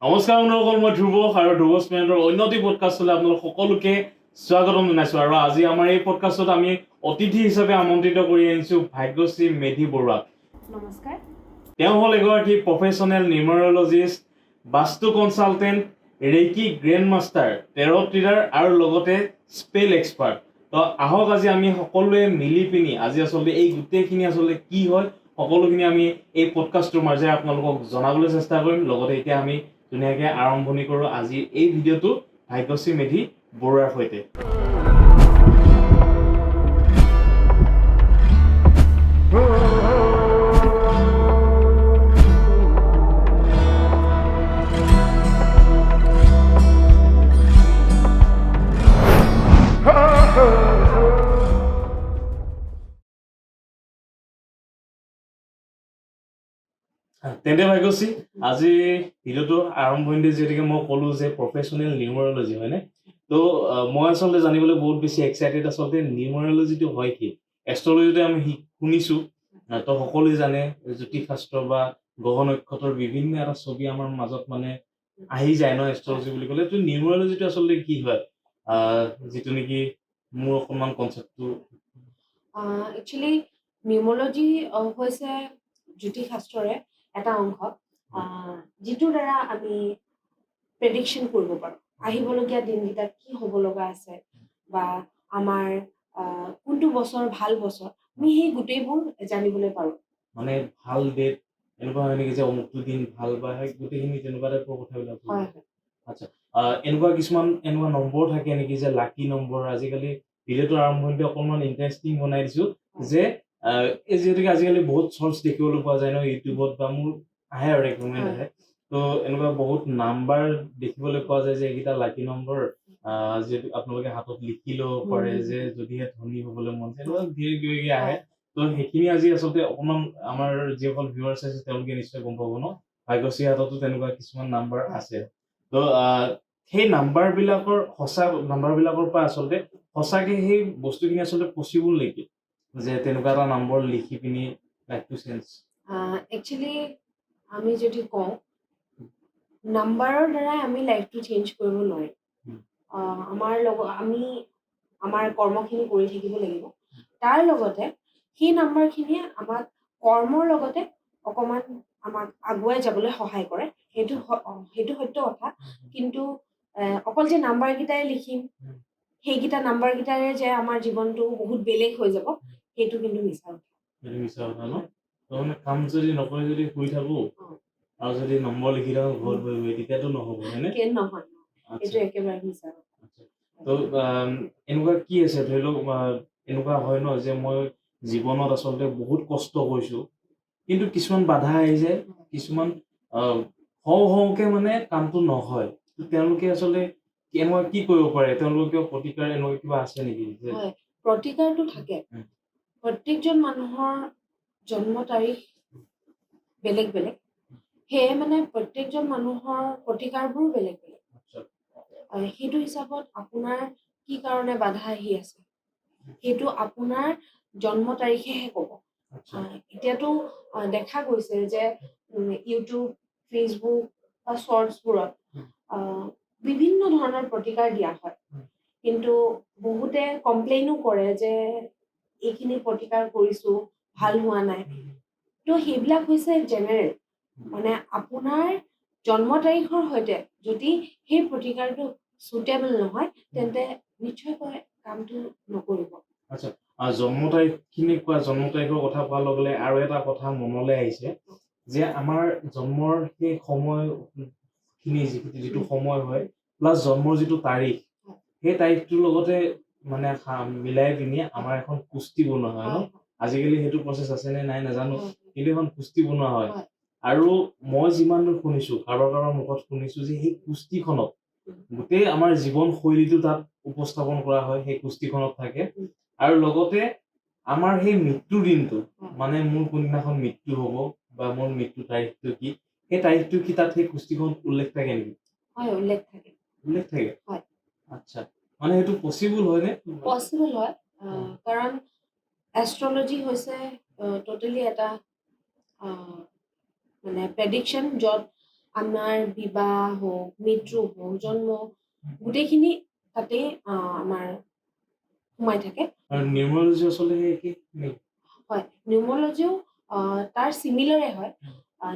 নমস্কাৰ বন্ধুসকল, মই ধ্ৰুৱ আৰু ধ্ৰুৱ স্পেণ্ডৰ অন্যটি পডকাষ্টলৈ আপোনালোক সকলোকে স্বাগতম জনাইছোঁ। আৰু আজি আমাৰ এই পডকাষ্টত আমি অতিথি হিচাপে আমন্ত্ৰিত কৰি আনিছোঁ ভাগ্যশ্ৰী মেধি বৰুৱাক। নমস্কাৰ। তেওঁ হ'ল এগৰাকী প্ৰফেশ্যনেল নিউমেৰলজিষ্ট, বাস্তু কনচালটেণ্ট, ৰেকি গ্ৰেণ্ড মাষ্টাৰ, টেৰট ৰিডাৰ আৰু লগতে স্পেল এক্সপাৰ্ট। তো আহক আজি আমি সকলোৱে মিলি পিনি আজি আচলতে এই গোটেইখিনি আচলতে কি হয় সকলোখিনি আমি এই পডকাষ্টটোৰ মাজেৰে আপোনালোকক জনাবলৈ চেষ্টা কৰিম। লগতে এতিয়া আমি ধুনীয়াকৈ আৰম্ভণি কৰোঁ আজিৰ এই ভিডিঅ'টো ভাগ্যশ্ৰী মেধি বৰুৱাৰ সৈতে। তেন্তে ভাগ্যশ্ৰী, আজি ভিডিঅ'টো আৰম্ভণিতে যিহেতুকে মই ক'লোঁ যে প্ৰফেশ্যনেল নিউমেৰলজি হয়নে, তো মই আচলতে জানিবলৈ বহুত বেছি এক্সাইটেড। আচলতে নিউমেৰলজিটো হয় কি? এষ্ট্ৰলজিটো আমি শুনিছোঁ, তো সকলোৱে জানে জ্যোতিষ শাস্ত্ৰ বা গ্ৰহ নক্ষত্ৰৰ বিভিন্ন এটা ছবি আমাৰ মাজত মানে আহি যায় ন এষ্ট্ৰলজি বুলি ক'লে। তো নিউমেৰলজিটো আচলতে কি হয়, যিটো নেকি মোৰ অকণমান কনচেপ্টটো। একচুৱেলি নিউমৰলজি হৈছে জ্যোতিষ শাস্ত্ৰৰে এটা অংশ, যিটোৰ দ্বাৰা আমি প্ৰেডিকশ্যন কৰিব পাৰোঁ আহিবলগীয়া দিনকেইটাত কি হ'ব লগা আছে, বা আমাৰ কোনটো বছৰ ভাল বছৰ, আমি সেই গোটেইবোৰ জানিবলৈ পাৰোঁ। মানে ভাল ডেট এনেকুৱা হয় নেকি যে অমুকটো দিন ভাল, বা সেই গোটেইখিনি তেনেকুৱা টাইপৰ কথাবিলাক? হয়। আচ্ছা, এনেকুৱা কিছুমান এনেকুৱা নম্বৰ থাকে নেকি যে লাকি নম্বৰ? আজিকালি ভিডিঅ'টো আৰম্ভণিতে অকণমান ইণ্টাৰেষ্টিং বনাই দিছোঁ যে এই যিহেতুকে আজিকালি বহুত চৰ্চ দেখিবলৈ পোৱা যায় ন ইউটিউবত, বা মোৰ আহে আৰু ৰেকমেণ্ড আহে, তো এনেকুৱা বহুত নাম্বাৰ দেখিবলৈ পোৱা যায় যে এইকেইটা লাকি নম্বৰ, যিহেতু আপোনালোকে হাতত লিখি ল'ব পাৰে যে যদিহে ধনী হ'বলৈ মন যায়, এনেকুৱা ধীৰে ধীৰে আহে। তো সেইখিনি আজি আচলতে অকণমান আমাৰ যিসকল ভিউৱাৰ্ছ আছে তেওঁলোকে নিশ্চয় গম পাব ন ভাগ্যশ্ৰীৰ হাততো তেনেকুৱা কিছুমান নাম্বাৰ আছে। তো সেই নাম্বাৰবিলাকৰ সঁচা নাম্বাৰবিলাকৰ পৰা আচলতে সঁচাকে সেই বস্তুখিনি আচলতে পচিবল নেকি যে তেনেকুৱা এটা নম্বৰ লিখি পিনি লাইফটো চেঞ্জ? একচুৱেলি আমি যদি কওঁ নাম্বাৰৰ দ্বাৰাই আমি লাইফটো চেঞ্জ কৰিব নোৱাৰিম। আমি আমাৰ কৰ্মখিনি কৰি থাকিব লাগিব। তাৰ লগতে সেই নাম্বাৰখিনিয়ে আমাক কৰ্মৰ লগতে অকণমান আমাক আগুৱাই যাবলৈ সহায় কৰে। সেইটো সত্য কথা। কিন্তু অকল যে নাম্বাৰকেইটাই লিখিম, সেইকেইটা নাম্বাৰকেইটাৰে যে আমাৰ জীৱনটো বহুত বেলেগ হৈ যাব, সেইটো কিন্তু মিছা কথা। সেইটো মিছা কথা ন? তাৰমানে কাম যদি নকৰি যদি শুই থাকোঁ আৰু যদি নম্বৰ লিখি থাকোঁ ঘৰত বহি বহি, তেতিয়াতো নহ'ব হয়নে? নহয়, এইটো একেবাৰে মিছা কথা। তো এনেকুৱা কি আছে ধৰি লওক, এনেকুৱা হয় ন যে মই জীৱনত আচলতে বহুত কষ্ট কৰিছোঁ, কিন্তু কিছুমান বাধা আহি যায়, কিছুমান হওঁকে মানে কামটো নহয়। তেওঁলোকে আচলতে এনেকুৱা কি কৰিব পাৰে? তেওঁলোকৰ প্ৰতিকাৰ এনেকুৱা কিবা আছে নেকি? হয়, প্ৰতিকাৰটো থাকে। প্ৰত্যেকজন মানুহৰ জন্ম তাৰিখ বেলেগ বেলেগ, সেয়ে মানে প্ৰত্যেকজন মানুহৰ প্ৰতিকাৰবোৰ বেলেগ বেলেগ। সেইটো হিচাপত আপোনাৰ কি কাৰণে বাধা আহি আছে, সেইটো আপোনাৰ জন্ম তাৰিখেহে ক'ব। এতিয়াতো দেখা গৈছে যে ইউটিউব, ফেচবুক বা শ্বৰ্টছবোৰত বিভিন্ন ধৰণৰ প্ৰতিকাৰ দিয়া হয়, কিন্তু বহুতে কমপ্লেইনো কৰে যে এইখিনি প্ৰতিকাৰ কৰিছোঁ, ভাল হোৱা নাই। তো সেইবিলাক হৈছে জেনেৰেল, মানে আপোনাৰ জন্ম তাৰিখৰ সৈতে যদি সেই প্ৰতিকাৰটো সুটেবল নহয়, তেন্তে নিশ্চয়কৈ কামটো নকৰিব। আচ্ছা, জন্ম তাৰিখখিনি কোৱা, জন্ম তাৰিখৰ কথা কোৱাৰ লগে লগে আৰু এটা কথা মনলৈ আহিছে যে আমাৰ জন্মৰ সেই সময়খিনি যিটো সময় হয় প্লাছ জন্মৰ যিটো তাৰিখ, সেই তাৰিখটোৰ লগতে মানে মিলাই পিনি আমাৰ এখন কুস্তি বনোৱা হয় ন? আজিকালি সেইটো প্ৰচেছ আছে নে নাই নাজানো, কিন্তু এখন কুস্তি বনোৱা হয়। আৰু মই যিমান শুনিছোঁ, কাৰোবাৰ মুখত শুনিছোঁ যে সেই কুস্তিখনত গোটেই আমাৰ জীৱন শৈলীটো তাত উপস্থাপন কৰা হয়, সেই কুস্তিখনত থাকে। আৰু লগতে আমাৰ সেই মৃত্যুৰ দিনটো, মানে মোৰ কোনদিনাখন মৃত্যু হ'ব বা মোৰ মৃত্যু তাৰিখটো কি, সেই তাৰিখটো কি তাত সেই কুস্তিখনত উল্লেখ থাকে নেকি? হয়, উল্লেখ থাকে। হয়। আচ্ছা, মানে সেইটো পচিবল হয়নে? পচিবল হয়, কাৰণ এষ্ট্ৰলজি হৈছে টোটেলি এটা মানে প্ৰেডিকশ্যন, য'ত আমাৰ বিবাহ হওক, মৃত্যু হওক, জন্ম, গোটেইখিনি তাতে আমাৰ সোমাই থাকে। আৰু নিউমৰলজি আচলতে সেই একেই নেকি? হয়, নিউমৰলজিও তাৰ চিমিলাৰে হয়।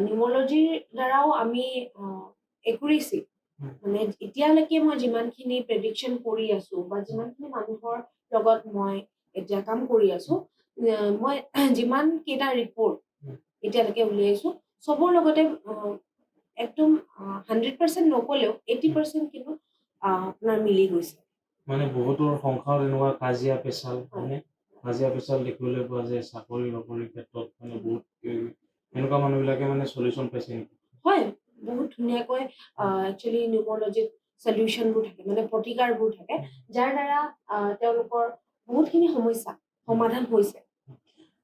নিউমৰলজিৰ দ্বাৰাও আমি একুৰেচি, মানে এতিয়ালৈকে মই যিমানখিনি প্ৰেডিকশ্যন কৰি আছো বা যিমানখিনি মানুহৰ লগত মই এতিয়া কাম কৰি আছো, মই যিমান কেইটা ৰিপৰ্ট এতিয়ালৈকে উলিয়াইছো, চবৰ লগতে একদম 100% নকলেও 80% কিন্তু আপোনাৰ মিলি গৈছে। মানে বহুতৰ সংসাৰত এনেকুৱা কাজিয়া পেচাল, মানে কাজিয়া পেচাল দেখিবলৈ পোৱা যায় চাকৰি বাকৰিৰ ক্ষেত্ৰত, মানে বহুত এনেকুৱা মানুহবিলাকে মানে চলিউশ্যন পাইছে নেকি? হয়, বহুত ধুনীয়াকৈ একচুৱেলি নিউমৰলজিত চলিউশ্যনবোৰ থাকে, মানে প্ৰতিকাৰবোৰ থাকে, যাৰ দ্বাৰা তেওঁলোকৰ বহুতখিনি সমস্যা সমাধান হৈছে।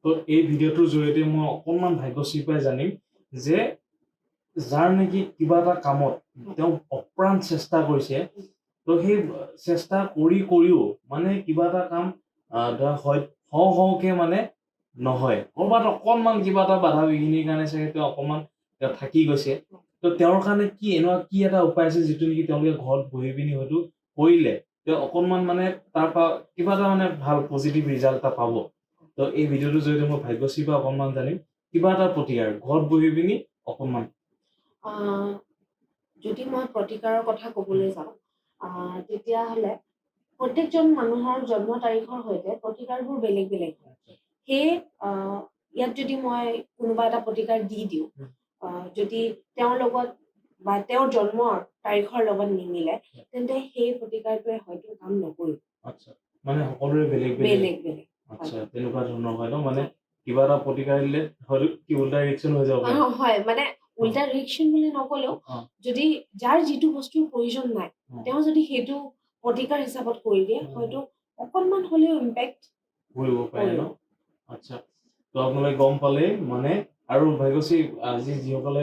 তো এই ভিডিঅ'টোৰ জৰিয়তে মই অকণমান ভাগ্যশ্ৰীৰ পৰাই জানিম যে যাৰ নেকি কিবা এটা কামত তেওঁ অপ্ৰাণ চেষ্টা কৰিছে, তো সেই চেষ্টা কৰিও মানে কিবা এটা কাম ধৰা হওঁকে মানে নহয়, ক'ৰবাত অকণমান কিবা এটা বাধা বিঘিনিৰ কাৰণে চাগে তেওঁ অকণমান থাকি গৈছে, তো তেওঁৰ কাৰণে কি এনেকুৱা কি এটা উপায় আছে যিটো নেকি তেওঁলোকে ঘৰত বহি পিনি হয়তো কৰিলে তেওঁ অকণমান মানে তাৰ পৰা কিবা এটা মানে ভাল পজিটিভ ৰিজাল্ট এটা পাব। তো এই ভিডিঅ'টোৰ জৰিয়তে মই ভাগ্যশ্ৰীৰ পৰা অকণমান জানিম কিবা এটা প্ৰতিকাৰ ঘৰত বহি পিনি অকণমান। যদি মই প্ৰতিকাৰৰ কথা ক'বলৈ যাওঁ, তেতিয়াহ'লে প্ৰত্যেকজন মানুহৰ জন্ম তাৰিখৰ সৈতে প্ৰতিকাৰবোৰ বেলেগ বেলেগ হয়। সেয়ে ইয়াত যদি মই কোনোবা এটা প্ৰতিকাৰ দি দিওঁ, যদি তেওঁৰ লগত বা তেওঁৰ জন্মৰ তাৰিখৰ লগত নিমিলে, তেন্তে সেই প্ৰতিকাৰটোৱে হয়তো কাম নকৰিব। আচ্ছা, মানে সকলোৰে বেলেগ বেলেগ বেলেগ। আচ্ছা, তেনেকুৱা ধৰণৰ হয় ন, মানে কিবা এটা প্ৰতিকাৰ দিলে হয়তো কি উল্টা ৰিয়েকশ্যন হৈ যাব পাৰে। হয়, মানে উল্টা ৰিয়েকশ্যন বুলি নকলেও যদি যাৰ যিটো বস্তুৰ প্ৰয়োজন নাই, তেওঁ যদি সেইটো প্ৰতিকাৰ হিচাপত কৰি দিয়ে, হয়তো অকণমান হ'লেও ইম্পেক্ট কৰিব পাৰে ন। আচ্ছা, তো আপোনালোকে গম পালে মানে, আৰু ভাগ্যশ্ৰী আজি যিসকলে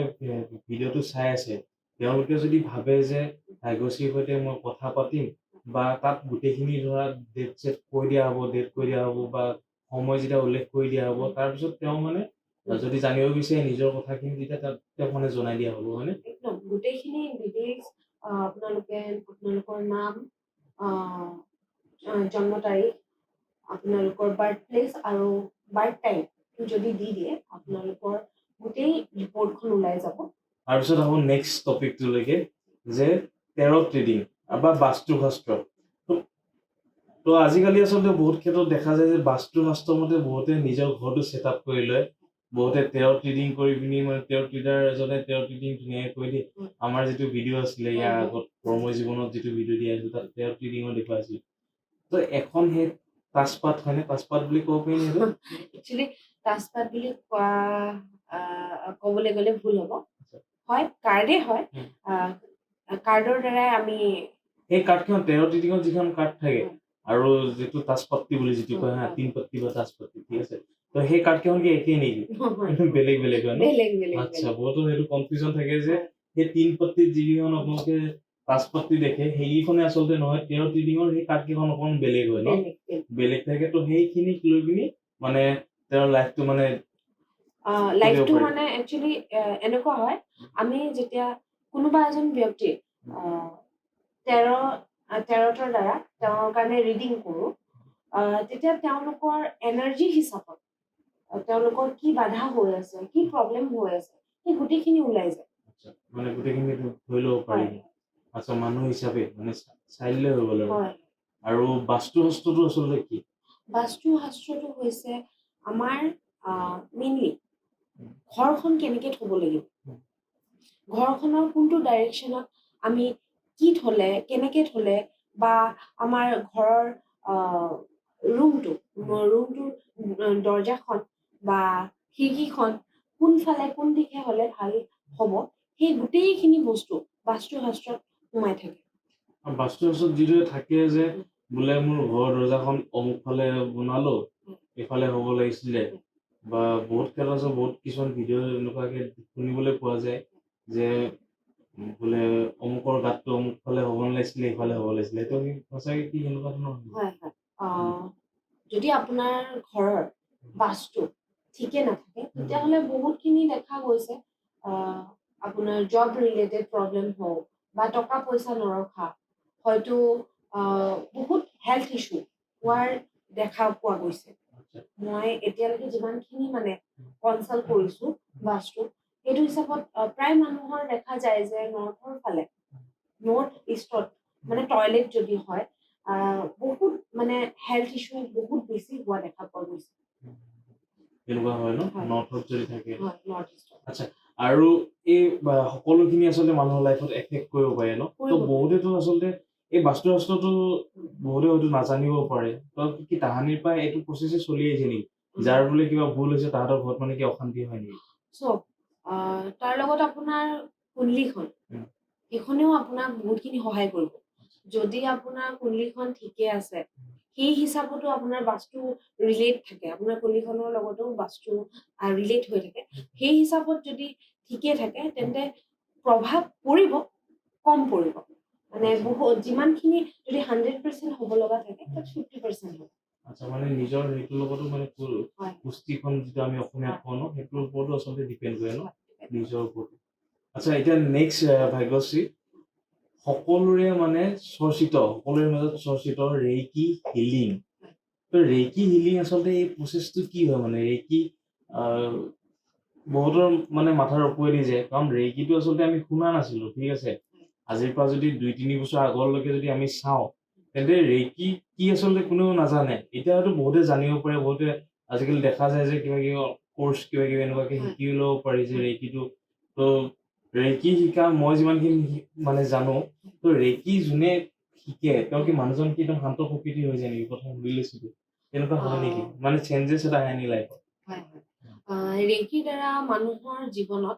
ভিডিঅ'টো চাই আছে তেওঁলোকে যদি ভাবে যে ভাগ্যশ্ৰীৰ সৈতে মই কথা পাতিম বা তাত গোটেইখিনি ধৰা ডেট ছেট কৈ দিয়া হ'ব বা সময় যেতিয়া উল্লেখ কৰি দিয়া হ'ব, তাৰপিছত তেওঁ মানে যদি জানিব বিচাৰে নিজৰ কথাখিনি তেতিয়া তেওঁক মানে জনাই দিয়া হ'ব, হয়নে? একদম গোটেইখিনি ডিটেইলছ আপোনালোকৰ নাম, জন্ম তাৰিখ, আপোনালোকৰ বাৰ্থ প্লেচ আৰু বাৰ্থ টাইম যদি দি দিয়ে, আপোনালোকৰ গোটেই ৰিপৰ্টখন ওলাই যাব। তাৰপিছত আহোঁ নেক্সট টপিকটোলৈকে, যে টেৰট ৰিডিং বা বাস্তুশাস্ত্ৰ। তো আজিকালি আচলতে বহুত ক্ষেত্ৰত দেখা যায় যে বাস্তুশাস্ত্ৰ মতে বহুতে নিজৰ ঘৰটো ছেট আপ কৰি লয়, বহুতে টেৰট ৰিডিং কৰি পিনি মানে টেৰট ৰিডাৰ এজনে টেৰট ৰিডিং ধুনীয়াকৈ কৰি দিয়ে। আমাৰ যিটো ভিডিঅ' আছিলে ইয়াৰ আগত কৰ্মই জীৱনত যিটো ভিডিঅ' দিয়া আছিল তাত টেৰট ৰিডিঙো দেখুৱাইছিল। তো এখন সেই তাজপাত হয়নে, তাজপাত বুলি ক'ব পাৰি সেইটো? একচুৱেলি তাজপাত বুলি ক'বলৈ গ'লে ভুল হ'ব। হয়, কাৰ্ডে হয়। কাৰ্ডৰ দ্বাৰাই আমি সেই কাৰ্ডখন টেৰট ৰিডিঙত যিখন কাৰ্ড থাকে আৰু যিটো তাজপত্তি বুলি যিটো কয় হা, 3 পত্তি বা তাজপত্তি, ঠিক আছে, তো সেই কাৰ্ডকেইখন কি একেই নেকি? বেলেগ বেলেগ হয় ন? আচ্ছা, বহুতো সেইটো কনফিউজন থাকে যে সেই 3 পত্তিত যিকেইখন আপোনালোকে তাজপত্তি দেখে সেইকেইখনে আচলতে নহয়, টেৰট ৰিডিঙৰ সেই কাৰ্ডকেইখন অকণমান বেলেগ হয় ন, বেলেগ থাকে। তো সেইখিনিক লৈ পিনি মানে তেওঁৰ লাইফটো মানে মানে একচুৱেলি এনেকুৱা হয়, আমি যেতিয়া কোনোবা এজন ব্যক্তিৰ টেৰটৰ দ্বাৰা তেওঁৰ কাৰণে ৰিডিং কৰোঁ, তেতিয়া তেওঁলোকৰ এনাৰ্জি হিচাপত তেওঁলোকৰ কি বাধা হৈ আছে, কি প্ৰব্লেম হৈ আছে, সেই গোটেইখিনি ওলাই যায়। মানে গোটেইখিনি ধৰি ল'ব পাৰি। আচ্ছা, মানুহ হিচাপে মানে চাই দিলে হৈ গ'ল আৰু বাস্তুশাস্ত্ৰটো আচলতে কি? বাস্তুশাস্ত্ৰটো হৈছে আমাৰ মেইনলি ঘৰখন কেনেকে থ'ব লাগিব, ঘৰখনৰ কোনটো ডাইৰেকশ্যনত আমি কি থ'লে, কেনেকে থ'লে, বা আমাৰ ঘৰৰ ৰুমটোৰ দৰ্জাখন বা খিৰিকীখন কোনফালে কোন দিশে হ'লে ভাল হ'ব, সেই গোটেইখিনি বস্তু বাস্তুশাস্ত্ৰত সোমাই থাকে। বাস্তুশাস্ত্ৰত যিদৰে থাকে যে বোলে মোৰ ঘৰৰ দৰ্জাখন অমুক ফালে বনালো, এইফালে হ'ব লাগিছিলে, বা বহুত ক্ষেত্ৰত বহুত কিছুমান ভিডিঅ' এনেকুৱাকে শুনিবলৈ পোৱা যায় যে বোলে অমুকৰ গাতটো অমুক ফালে হ'ব নালাগিছিলে, এইফালে হ'ব লাগিছিলে, এইটো সঁচাকে কি এনেকুৱা ধৰণৰ? হয়, যদি আপোনাৰ ঘৰৰ বাস্তু ঠিকে নাথাকে, তেতিয়াহ'লে বহুতখিনি দেখা গৈছে আপোনাৰ জব ৰিলেটেড প্ৰব্লেম হওক বা টকা পইচা নৰখা, হয়তো বহুত হেল্থ ইছ্যু হোৱাৰ দেখা পোৱা গৈছে। আচ্ছা, মই এতিয়ালৈকে যিমানখিনি মানে কনচাল্ট কৰিছোঁ বাস্তু, সেইটো হিচাপত প্ৰায় মানুহৰ দেখা যায় যে নৰ্থৰ ফালে, নৰ্থ ইষ্টত মানে টয়লেট যদি হয়, বহুত মানে হেল্থ ইছ্যু বহুত বেছি হোৱা দেখা পোৱা গৈছে। তেনেকুৱা হয় ন হয়। নৰ্থত যদি থাকে। হয়, নৰ্থ ইষ্টত। আচ্ছা, আৰু এই সকলোখিনি আচলতে মানুহৰ লাইফত এফেক্ট কৰিব পাৰে ন, তো কৰিব পাৰে। বহুতেতো আচলতে এই বাস্তু শাস্ত্ৰটো বহুতে হয়তো নাজানিব পাৰে, তো কি তাহানিৰ পৰা এইটো প্ৰচেছে চলি আহিছে নেকি, যাৰ বোলে কিবা ভুল হৈছে তাহাঁতৰ ঘৰত মানে কি অশান্তি হয় নেকি? চব তাৰ লগত আপোনাৰ কুণ্ডলীখন, উম। সেইখনেও আপোনাক বহুতখিনি সহায় কৰিব। যদি আপোনাৰ কুণ্ডলীখন ঠিকে আছে, সেই হিচাপতো আপোনাৰ বাস্তু ৰিলেট থাকে, আপোনাৰ কুণ্ডলীখনৰ লগতো বাস্তু ৰিলেট হৈ থাকে, সেই হিচাপত যদি ঠিকে থাকে তেন্তে প্ৰভাৱ পৰিব, কম পৰিব। মানে বহুত যিমানখিনি যদি 100% হ'ব লগা থাকে তাত 50% হ'ব। আচ্ছা, মানে নিজৰ সেইটোৰ লগতো মানে হয়। পুষ্টিখন যিটো আমি অসমীয়াত কওঁ ন, সেইটোৰ ওপৰতো আচলতে ডিপেণ্ড কৰে ন, হয়। নিজৰ ওপৰত। আচ্ছা, এতিয়া নেক্সট ভাগ্যশ্ৰী, সকলোৰে মানে সকলোৰে মাজত চৰ্চিত ৰেইকি হিলিং। তো ৰেইকি হিলিং আচলতে এই প্ৰচেছটো কি হয়, মানে ৰেইকি বহুতৰ মানে মাথাৰ ওপৰেদি যায়, কাৰণ ৰেইকিটো আচলতে আমি শুনা নাছিলো, ঠিক আছে। আজিৰ পৰা যদি 2-3 বছৰ আগলৈকে যদি আমি চাওঁ, তেন্তে ৰেইকি কি আচলতে কোনেও নাজানে। এতিয়া হয়তো বহুতে জানিব পাৰে, বহুতে আজিকালি দেখা যায় যে কিবা কিবি কোৰ্চ কিবা কিবি এনেকুৱাকে শিকি ল'ব পাৰি যে ৰেইকিটো। তো ৰেইকি শিকা মই যিমানখিনি মানে জানো, তো ৰেইকি যোনে শিকে তেওঁ কি মানুহজন কি একদম শান্ত প্ৰকৃতি হৈ যায় নেকি, প্ৰথম বুজি লৈছিলো তেনেকুৱা হয় নেকি, মানে চেঞ্জেছ এটা আহে নেকি লাইফত? ৰেইকিৰ দ্বাৰা মানুহৰ জীৱনত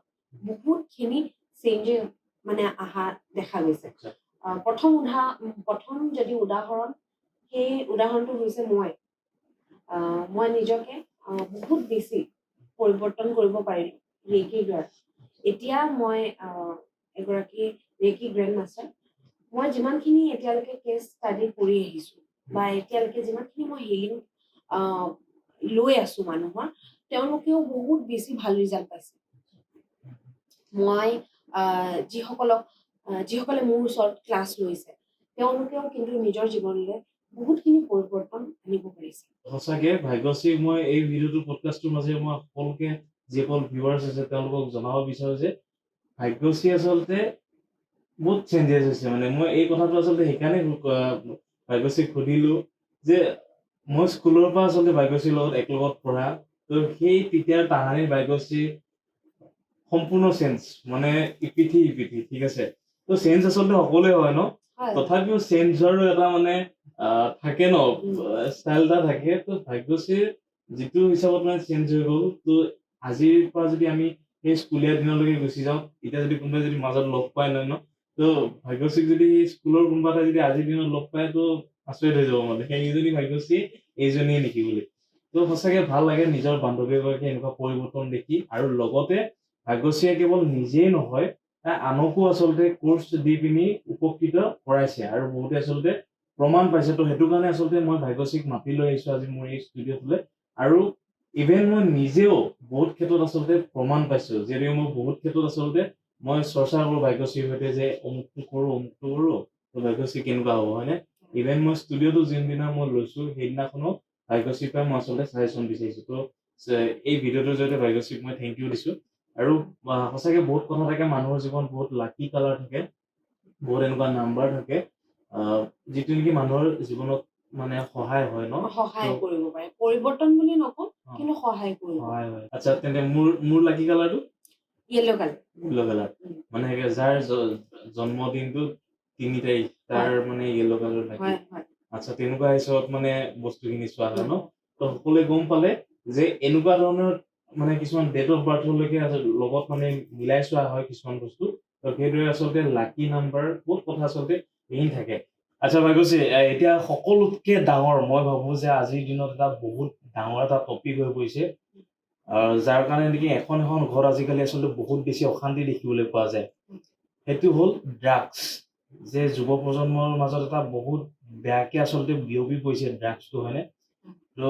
বহুতখিনি চেঞ্জেছ মানে অহা দেখা গৈছে। প্ৰথম যদি উদাহৰণ, সেই উদাহৰণটো হৈছে মই নিজকে বহুত বেছি পৰিৱৰ্তন কৰিব পাৰিলোঁ ৰেইকিৰ দ্বাৰা। এতিয়া মই এগৰাকী ৰেইকি গ্ৰেণ্ড মাষ্টাৰ। মই যিমানখিনি এতিয়ালৈকে কেছ ষ্টাডি কৰি আহিছোঁ বা এতিয়ালৈকে যিমানখিনি মই হিলিং লৈ আছোঁ মানুহৰ, তেওঁলোকেও বহুত বেছি ভাল ৰিজাল্ট পাইছে। মই যিসকলে মোৰ ওচৰত ক্লাছ লৈছে, তেওঁলোকেও কিন্তু নিজৰ জীৱনলৈ বহুতখিনি পৰিৱৰ্তন আনিব পাৰিছে। সঁচাকে ভাগ্যশ্ৰী, মই এই ভিডিঅ'টো পডকাষ্টটোৰ মাজেৰে মই সকলোকে যিসকল ভিউৱাৰ্ছ আছে তেওঁলোকক জনাব বিচাৰো যে ভাগ্যশ্ৰী আচলতে বহুত চেঞ্জেছ হৈছে। মানে মই এই কথাটো আচলতে সেইকাৰণে ভাগ্যশ্ৰীক সুধিলো যে মই স্কুলৰ পৰা আচলতে ভাগ্যশ্ৰীৰ লগত একলগত পঢ়া, তো সেই তেতিয়াৰ তাহানিৰ ভাগ্যশ্ৰী সম্পূৰ্ণ চেঞ্জ, মানে ইপিঠি ঠিক আছে। তো চেঞ্জ আচলতে সকলোৱে হয় ন, তথাপিও চেঞ্জ হোৱাৰো এটা মানে থাকে ন, ষ্টাইল এটা থাকে। তো ভাগ্যশ্ৰীৰ যিটো হিচাপত মানে চেঞ্জ হৈ গ'ল, তো আজিৰ পৰা যদি আমি সেই স্কুলীয়া দিনলৈকে গুচি যাওঁ, এতিয়া যদি কোনোবাই যদি মাজত লগ পাই নহয় ন, তো ভাগ্যশ্ৰীক যদি স্কুলৰ কোনোবা এটা যদি আজিৰ দিনত লগ পায়, তো আচৰিত হৈ যাব, মানে সেইজনী ভাগ্যশ্ৰী এইজনীয়ে নেকি বুলি। তো সঁচাকে ভাল লাগে নিজৰ বান্ধৱী এগৰাকী এনেকুৱা পৰিৱৰ্তন দেখি, আৰু লগতে ভাগ্যশ্ৰীয়ে কেৱল নিজেই নহয়, আনকো আচলতে কোৰ্চ দি পিনি উপকৃত কৰাইছে, আৰু বহুতে আচলতে প্ৰমাণ পাইছে। তো সেইটো কাৰণে আচলতে মই ভাগ্যশ্ৰীক মাতি লৈ আহিছো আজি মোৰ এই ষ্টুডিঅ'টোলৈ। আৰু ইভেন মই নিজেও বহুত ক্ষেত্ৰত আচলতে প্ৰমাণ পাইছো, যদিও মই বহুত ক্ষেত্ৰত আচলতে মই চৰ্চা কৰো ভাগ্যশ্ৰীৰ সৈতে যে অমুকটো কৰো তো ভাগ্যশ্ৰী কেনেকুৱা হ'ব, হয়নে? ইভেন মই ষ্টুডিঅ'টো যোনদিনা মই লৈছো সেইদিনাখনো ভাগ্যশ্ৰীৰ পৰা মই আচলতে ছাজেশ্যন বিচাৰিছো। তো এই ভিডিঅ'টোৰ জৰিয়তে ভাগ্যশ্ৰীক মই থেংক ইউ দিছো। আৰু সঁচাকে বহুত কথা থাকে, মানুহৰ জীৱন বহুত লাকি কালাৰ থাকে, বহুত এনেকুৱা নাম্বাৰ থাকে যিটো নেকি মানুহৰ জীৱনত মানে সহায় হয় ন, সহায় কৰিব পাৰে, পৰিৱৰ্তন বুলি নকওঁ কিন্তু সহায় কৰিব। আচ্ছা, তেন্তে মোৰ লাকি কালাৰটো য়েলো কালাৰ। মানে যাৰ জন্মদিনটো 3 তাৰিখ, তাৰ মানে য়েলো কালাৰ লাগে। আচ্ছা, তেনেকুৱা হিচাপত মানে বস্তুখিনি চোৱা হয় ন। তো সকলোৱে গম পালে যে এনেকুৱা ধৰণৰ মানে কিছুমান ডেট অফ বাৰ্থলৈকে লগত মানে মিলাই চোৱা হয় কিছুমান বস্তু। তো সেইদৰে আচলতে লাকি নাম্বাৰ বহুত কথা আচলতে লিংক থাকে। আচ্ছা ভাগ্যশ্ৰী, এতিয়া সকলোতকে ডাঙৰ মই ভাবো যে আজিৰ দিনত এটা বহুত ডাঙৰ এটা টপিক হৈ পৰিছে, যাৰ কাৰণে নেকি এখন ঘৰত আজিকালি আচলতে বহুত বেছি অশান্তি দেখিবলৈ পোৱা যায়। সেইটো হ'ল ড্ৰাগছ। যে যুৱ প্ৰজন্মৰ মাজত এটা বহুত বেয়াকে আচলতে বিয়পি পৰিছে ড্ৰাগছটো, হয়নে? তো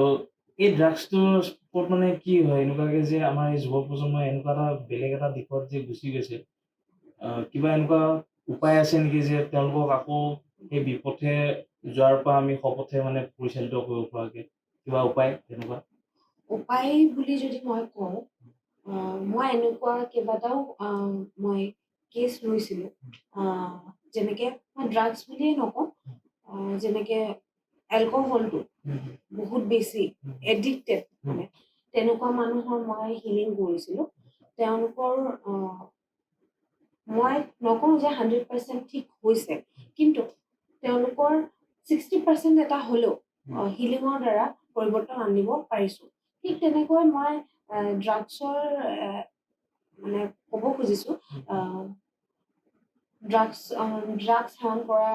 এই ড্ৰাগছটোৰ ওপৰত মানে কি হয় এনেকুৱাকে যে আমাৰ এই যুৱ প্ৰজন্মই এনেকুৱা এটা বেলেগ এটা দিশত যে গুচি গৈছে, কিবা এনেকুৱা উপায় আছে নেকি যে তেওঁলোকক আকৌ সেই বিপথে যোৱাৰ পৰা আমি সপথে মানে পৰিচালিত কৰিব পৰাকে কিবা উপায় তেনেকুৱা? উপায় বুলি যদি মই কওঁ, মই এনেকুৱা কেইবাটাও মই কেছ লৈছিলোঁ। যেনেকে মই ড্ৰাগছ বুলিয়ে নকওঁ, যেনেকে এলকহলটো বহুত বেছি এডিক্টেড, মানে তেনেকুৱা মানুহৰ মই হিলিং কৰিছিলোঁ। তেওঁলোকৰ মই নকওঁ যে 100% ঠিক হৈছে, কিন্তু তেওঁলোকৰ 60% এটা হ'লেও হিলিঙৰ দ্বাৰা পৰিৱৰ্তন আনিব পাৰিছোঁ। ঠিক তেনেকৈ মই ড্ৰাগছৰ মানে ক'ব খুজিছোঁ, ড্ৰাগছ সেৱন কৰা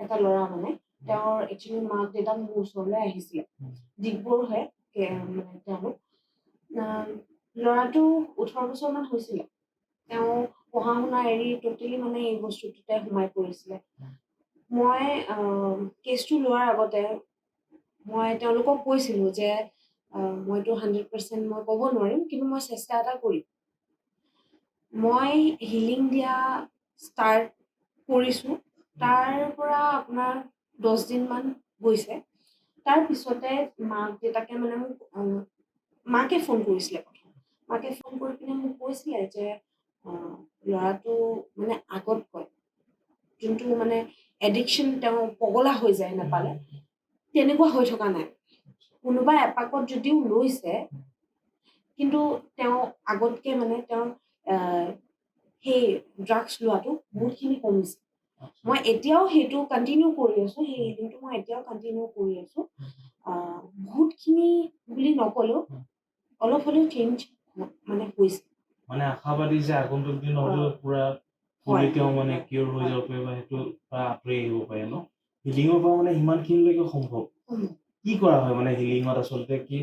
এটা ল'ৰা, মানে তেওঁৰ একচুৱেলি মাক দেউতাক মোৰ ওচৰলৈ আহিছিলে। ডিগবৈ হয় মানে তেওঁলোক। ল'ৰাটো 18 বছৰমান হৈছিলে। তেওঁ পঢ়া শুনা এৰি টোটেলি মানে এই বস্তুটোতে সোমাই পৰিছিলে। মই কেছটো লোৱাৰ আগতে মই তেওঁলোকক কৈছিলোঁ যে মইতো 100% মই ক'ব নোৱাৰিম, কিন্তু মই চেষ্টা এটা কৰিম। মই হিলিং দিয়া ষ্টাৰ্ট কৰিছোঁ, তাৰ পৰা আপোনাৰ 10 দিনমান গৈছে। তাৰ পিছতে মাক দেউতাকে মানে মোক মাকে ফোন কৰিছিলে প্ৰথম। মাকে ফোন কৰি পিনে মোক কৈছিলে যে ল'ৰাটো মানে আগতকৈ যোনটো মানে এডিকশ্যন, তেওঁ পগলা হৈ যায় নাপালে, তেনেকুৱা হৈ থকা নাই। কোনোবা এপাকত যদিও লৈছে, কিন্তু তেওঁ আগতকে মানে তেওঁৰ সেই ড্ৰাগছ লোৱাটো বহুতখিনি কমিছে। মই এতিয়াও সেইটো কণ্টিনিউ কৰি আছোঁ, সেই হিলিংটো মই এতিয়াও কণ্টিনিউ কৰি আছোঁ। বহুতখিনি বুলি নকলেও অলপ হ'লেও চেঞ্জ মানে হৈছে। মানে আশাবাদী যে আগন্তুক দিন হয়তো পুৰা তেওঁ মানে কিয়ৰ হৈ যাব পাৰে বা সেইটো পৰা আঁতৰি আহিব পাৰে ন? হিলিঙৰ পৰা মানে সিমানখিনিলৈকে সম্ভৱ। কি কৰা হয় মানে হিলিঙত আচলতে কি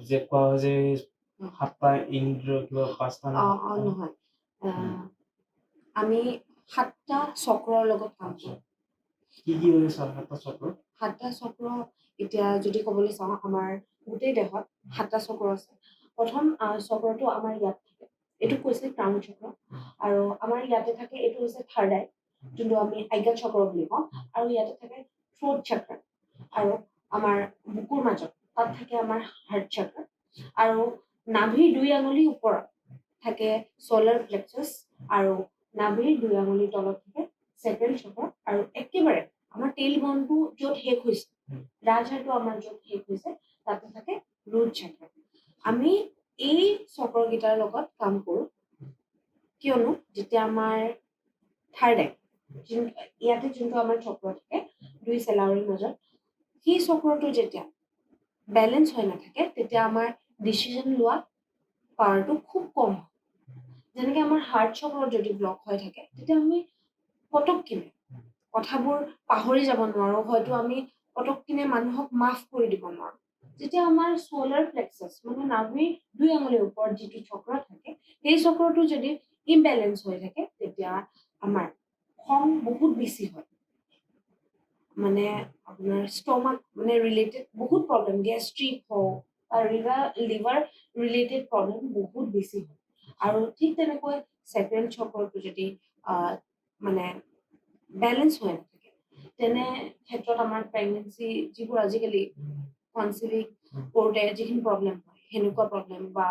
যে কোৱা হয় যে 7টা ইন্দ্ৰিয় কিবা 5টা নহয়, আমি 7টা চক্ৰৰ লগত কাম কৰোঁ। কি কি হয় 7টা চক্ৰ? 7টা চক্ৰ এতিয়া যদি ক'বলৈ চাওঁ, আমাৰ গোটেই দেহত 7টা চক্ৰ আছে। প্ৰথম চক্ৰটো আমাৰ ইয়াত থাকে, এইটো কৈছে ক্ৰাউন চক্ৰ। আৰু আমাৰ ইয়াতে থাকে, এইটো হৈছে থাৰ্ড আই, যোনটো আমি আজ্ঞা চক্ৰ বুলি কওঁ। আৰু ইয়াতে থাকে থ্ৰোট চক্ৰ। আৰু আমাৰ বুকুৰ মাজত তাত থাকে আমাৰ হাৰ্ট চক্ৰ। আৰু নাভিৰ 2 আঙুলিৰ ওপৰত থাকে চলাৰ প্লেক্সাছ, আৰু নাভিৰ 2 আঙুলিৰ তলত থাকে চেক্ৰেল চক্ৰ। আৰু একেবাৰে আমাৰ টেইল বনটো য'ত শেষ হৈছে, ৰাজহাড়টো আমাৰ য'ত শেষ হৈছে, তাতে থাকে ৰুট চক্ৰ। আমি এই চক্ৰকেইটাৰ লগত কাম কৰোঁ, কিয়নো যেতিয়া আমাৰ থাৰ্ড আই, ইয়াতে যোনটো আমাৰ চক্ৰ থাকে 2 চেলাউৰীৰ মাজত, সেই চক্ৰটো যেতিয়া বেলেঞ্চ হৈ নাথাকে, তেতিয়া আমাৰ ডিচিজন লোৱা পাৱাৰটো খুব কম হয়। যেনেকে আমাৰ হাৰ্ট চক্ৰ যদি ব্লক হৈ থাকে, তেতিয়া আমি পটককিনে কথাবোৰ পাহৰি যাব নোৱাৰোঁ, হয়তো আমি পটককিনে মানুহক মাফ কৰি দিব নোৱাৰোঁ। যেতিয়া আমাৰ চলাৰ প্লেক্সাছ মানে নাভিৰ 2 আঙুলিৰ ওপৰত যিটো চক্ৰ থাকে, সেই চক্ৰটো যদি ইমবেলেঞ্চ হৈ থাকে, তেতিয়া আমাৰ খং বহুত বেছি হয়। মানে আপোনাৰ ষ্টমাক মানে ৰিলেটেড বহুত প্ৰব্লেম, গেষ্ট্ৰিক হওক বা লিভাৰ ৰিলেটেড প্ৰব্লেম বহুত বেছি হয়। আৰু ঠিক তেনেকৈ চেক্ৰেল চক্ৰটো যদি মানে বেলেঞ্চ হৈ নাথাকে, তেনে ক্ষেত্ৰত আমাৰ প্ৰেগনেঞ্চি যিবোৰ আজিকালি কনচিভিং কৰোঁতে যিখিনি প্ৰব্লেম হয়, সেনেকুৱা প্ৰব্লেম বা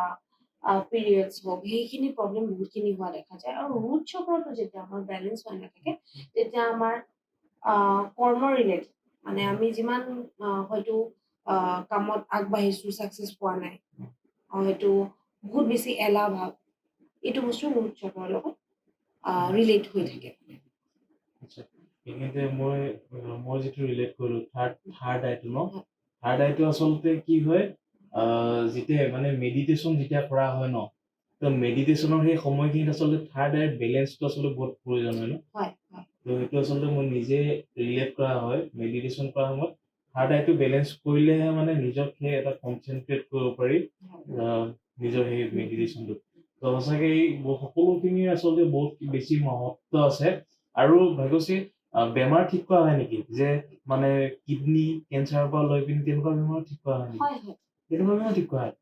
পিৰিয়ডছ হওক, সেইখিনি প্ৰব্লেম বহুতখিনি হোৱা দেখা যায়। আৰু ৰুট চক্ৰটো যেতিয়া আমাৰ বেলেঞ্চ হৈ নাথাকে, তেতিয়া আমাৰ কৰ্ম ৰিলেটেড, মানে আমি যিমান হয়তো কামত আগবাঢ়িছোঁ, ছাকচেছ পোৱা নাই, হয়তো বহুত বেছি এলাহ ভাৱ, এইটো বস্তু ৰুট চক্ৰৰ লগত ৰিলেট হৈ থাকে। এইখিনিতে মই যিটো ৰিলেট কৰিলোঁ থাৰ্ড আইটো ন, থাৰ্ড আইটো আচলতে কি হয়, যেতিয়া মানে মেডিটেশ্যন যেতিয়া কৰা হয় ন, তো মেডিটেশ্যনৰ সেই সময়খিনিত আচলতে থাৰ্ড আইৰ বেলেঞ্চটো আচলতে বহুত প্ৰয়োজন হয় ন? তো সেইটো আচলতে মই নিজে ৰিলেট কৰা হয়, মেডিটেশ্যন কৰাৰ সময়ত থাৰ্ড আইটো বেলেঞ্চ কৰিলেহে মানে নিজক সেই এটা কনচেনট্ৰেট কৰিব পাৰি নিজৰ সেই মেডিটেশ্যনটোত। তো সঁচাকৈ এই সকলোখিনি আচলতে বহুত বেছি মহত্ব আছে। আৰু ভাগ্যশ্ৰী, বেমাৰ ঠিক কৰা হয় নেকি? যে মানে কিডনী কেঞ্চাৰৰ পৰা লৈ পিনি তেনেকুৱা বেমাৰ ঠিক কৰা হয় নেকি? তেনেকুৱা বেমাৰ ঠিক কৰা হয়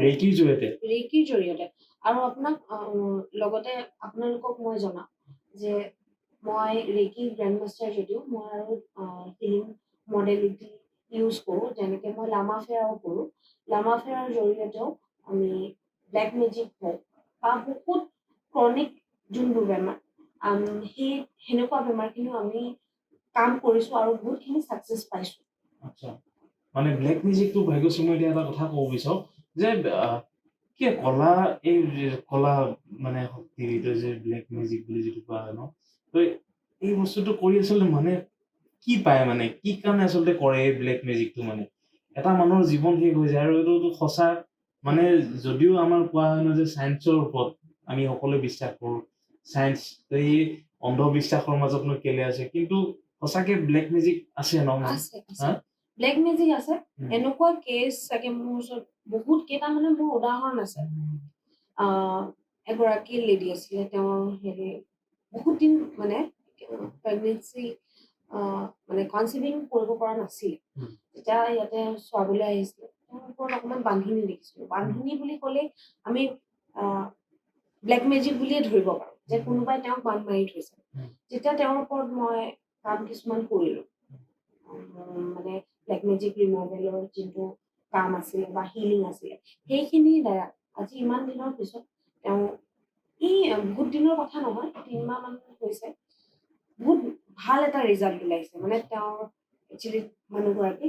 ৰেকিৰ জৰিয়তে। আৰু আপোনাক লগতে আপোনালোকক মই জনাওঁ, যে মই ৰেকি গ্ৰেণ্ড মাষ্টাৰ যদিও মই আৰু হিলিং মডেলিটি ইউজ কৰোঁ, যেনেকৈ মই লামা ফেয়াৰো কৰোঁ। লামা ফেয়াৰৰ জৰিয়তেও আমি ব্লেক মেজিক হওক বা বহুত ক্ৰনিক যোনবোৰ বেমাৰ সেই সেনেকুৱা বেমাৰখিনিও আমি কাম কৰিছোঁ আৰু বহুতখিনি ছাকচেছ পাইছোঁ। আচ্ছা, মানে ব্লেক মেজিকটো ভাগ্যশ্ৰী মই এতিয়া এটা কথা ক'ব বিচাৰোঁ যে কি কলা এই কলা মানে শক্তি এইটো যে ব্লেক মেজিক বুলি যিটো কোৱা হয় ন, তো এই বস্তুটো কৰি আচলতে মানে কি পায়, মানে কি কাৰণে আচলতে কৰে এই ব্লেক মেজিকটো? মানে এটা মানুহৰ জীৱন শেষ হৈ যায় আৰু এইটোতো সঁচা, মানে যদিও আমাৰ কোৱা হয় ন যে চায়েন্সৰ ওপৰত আমি সকলোৱে বিশ্বাস কৰোঁ, চায়েন্স এই অন্ধবিশ্বাসৰ মাজতনো কেলে আছে, কিন্তু সঁচাকে ব্লেক মেজিক আছে ন? আছে ব্লেক মেজিক আছে। এনেকুৱা কেছ চাগে মোৰ ওচৰত বহুত কেইটা মানে মোৰ উদাহৰণ আছে। এগৰাকী লেডি আছিলে, তেওঁৰ বহুত দিন মানে প্ৰেগনেঞ্চি মানে কনচিভিং কৰিব পৰা নাছিলে। তেতিয়া ইয়াতে চোৱাবলৈ আহিছিলে, তেওঁৰ ওপৰত অকণমান বান্ধোনী দেখিছিলোঁ। বান্ধোনী বুলি ক'লে আমি ব্লেক মেজিক বুলিয়ে ধৰিব পাৰোঁ যে কোনোবাই তেওঁক বান্ধ মাৰি থৈছে। যেতিয়া তেওঁৰ ওপৰত মই কাম কিছুমান কৰিলোঁ, মানে ব্লেক মেজিক ৰিমুভেলৰ যোনটো কাম আছিলে বা হিলিং আছিলে, সেইখিনিৰ দ্বাৰা আজি ইমান দিনৰ পিছত তেওঁ বহুত দিনৰ কথা নহয়, 3 মাহ মান হৈছে, বহুত ভাল এটা ৰিজাল্ট ওলাইছে। মানে তেওঁৰ একচুৱেলি মানুহগৰাকী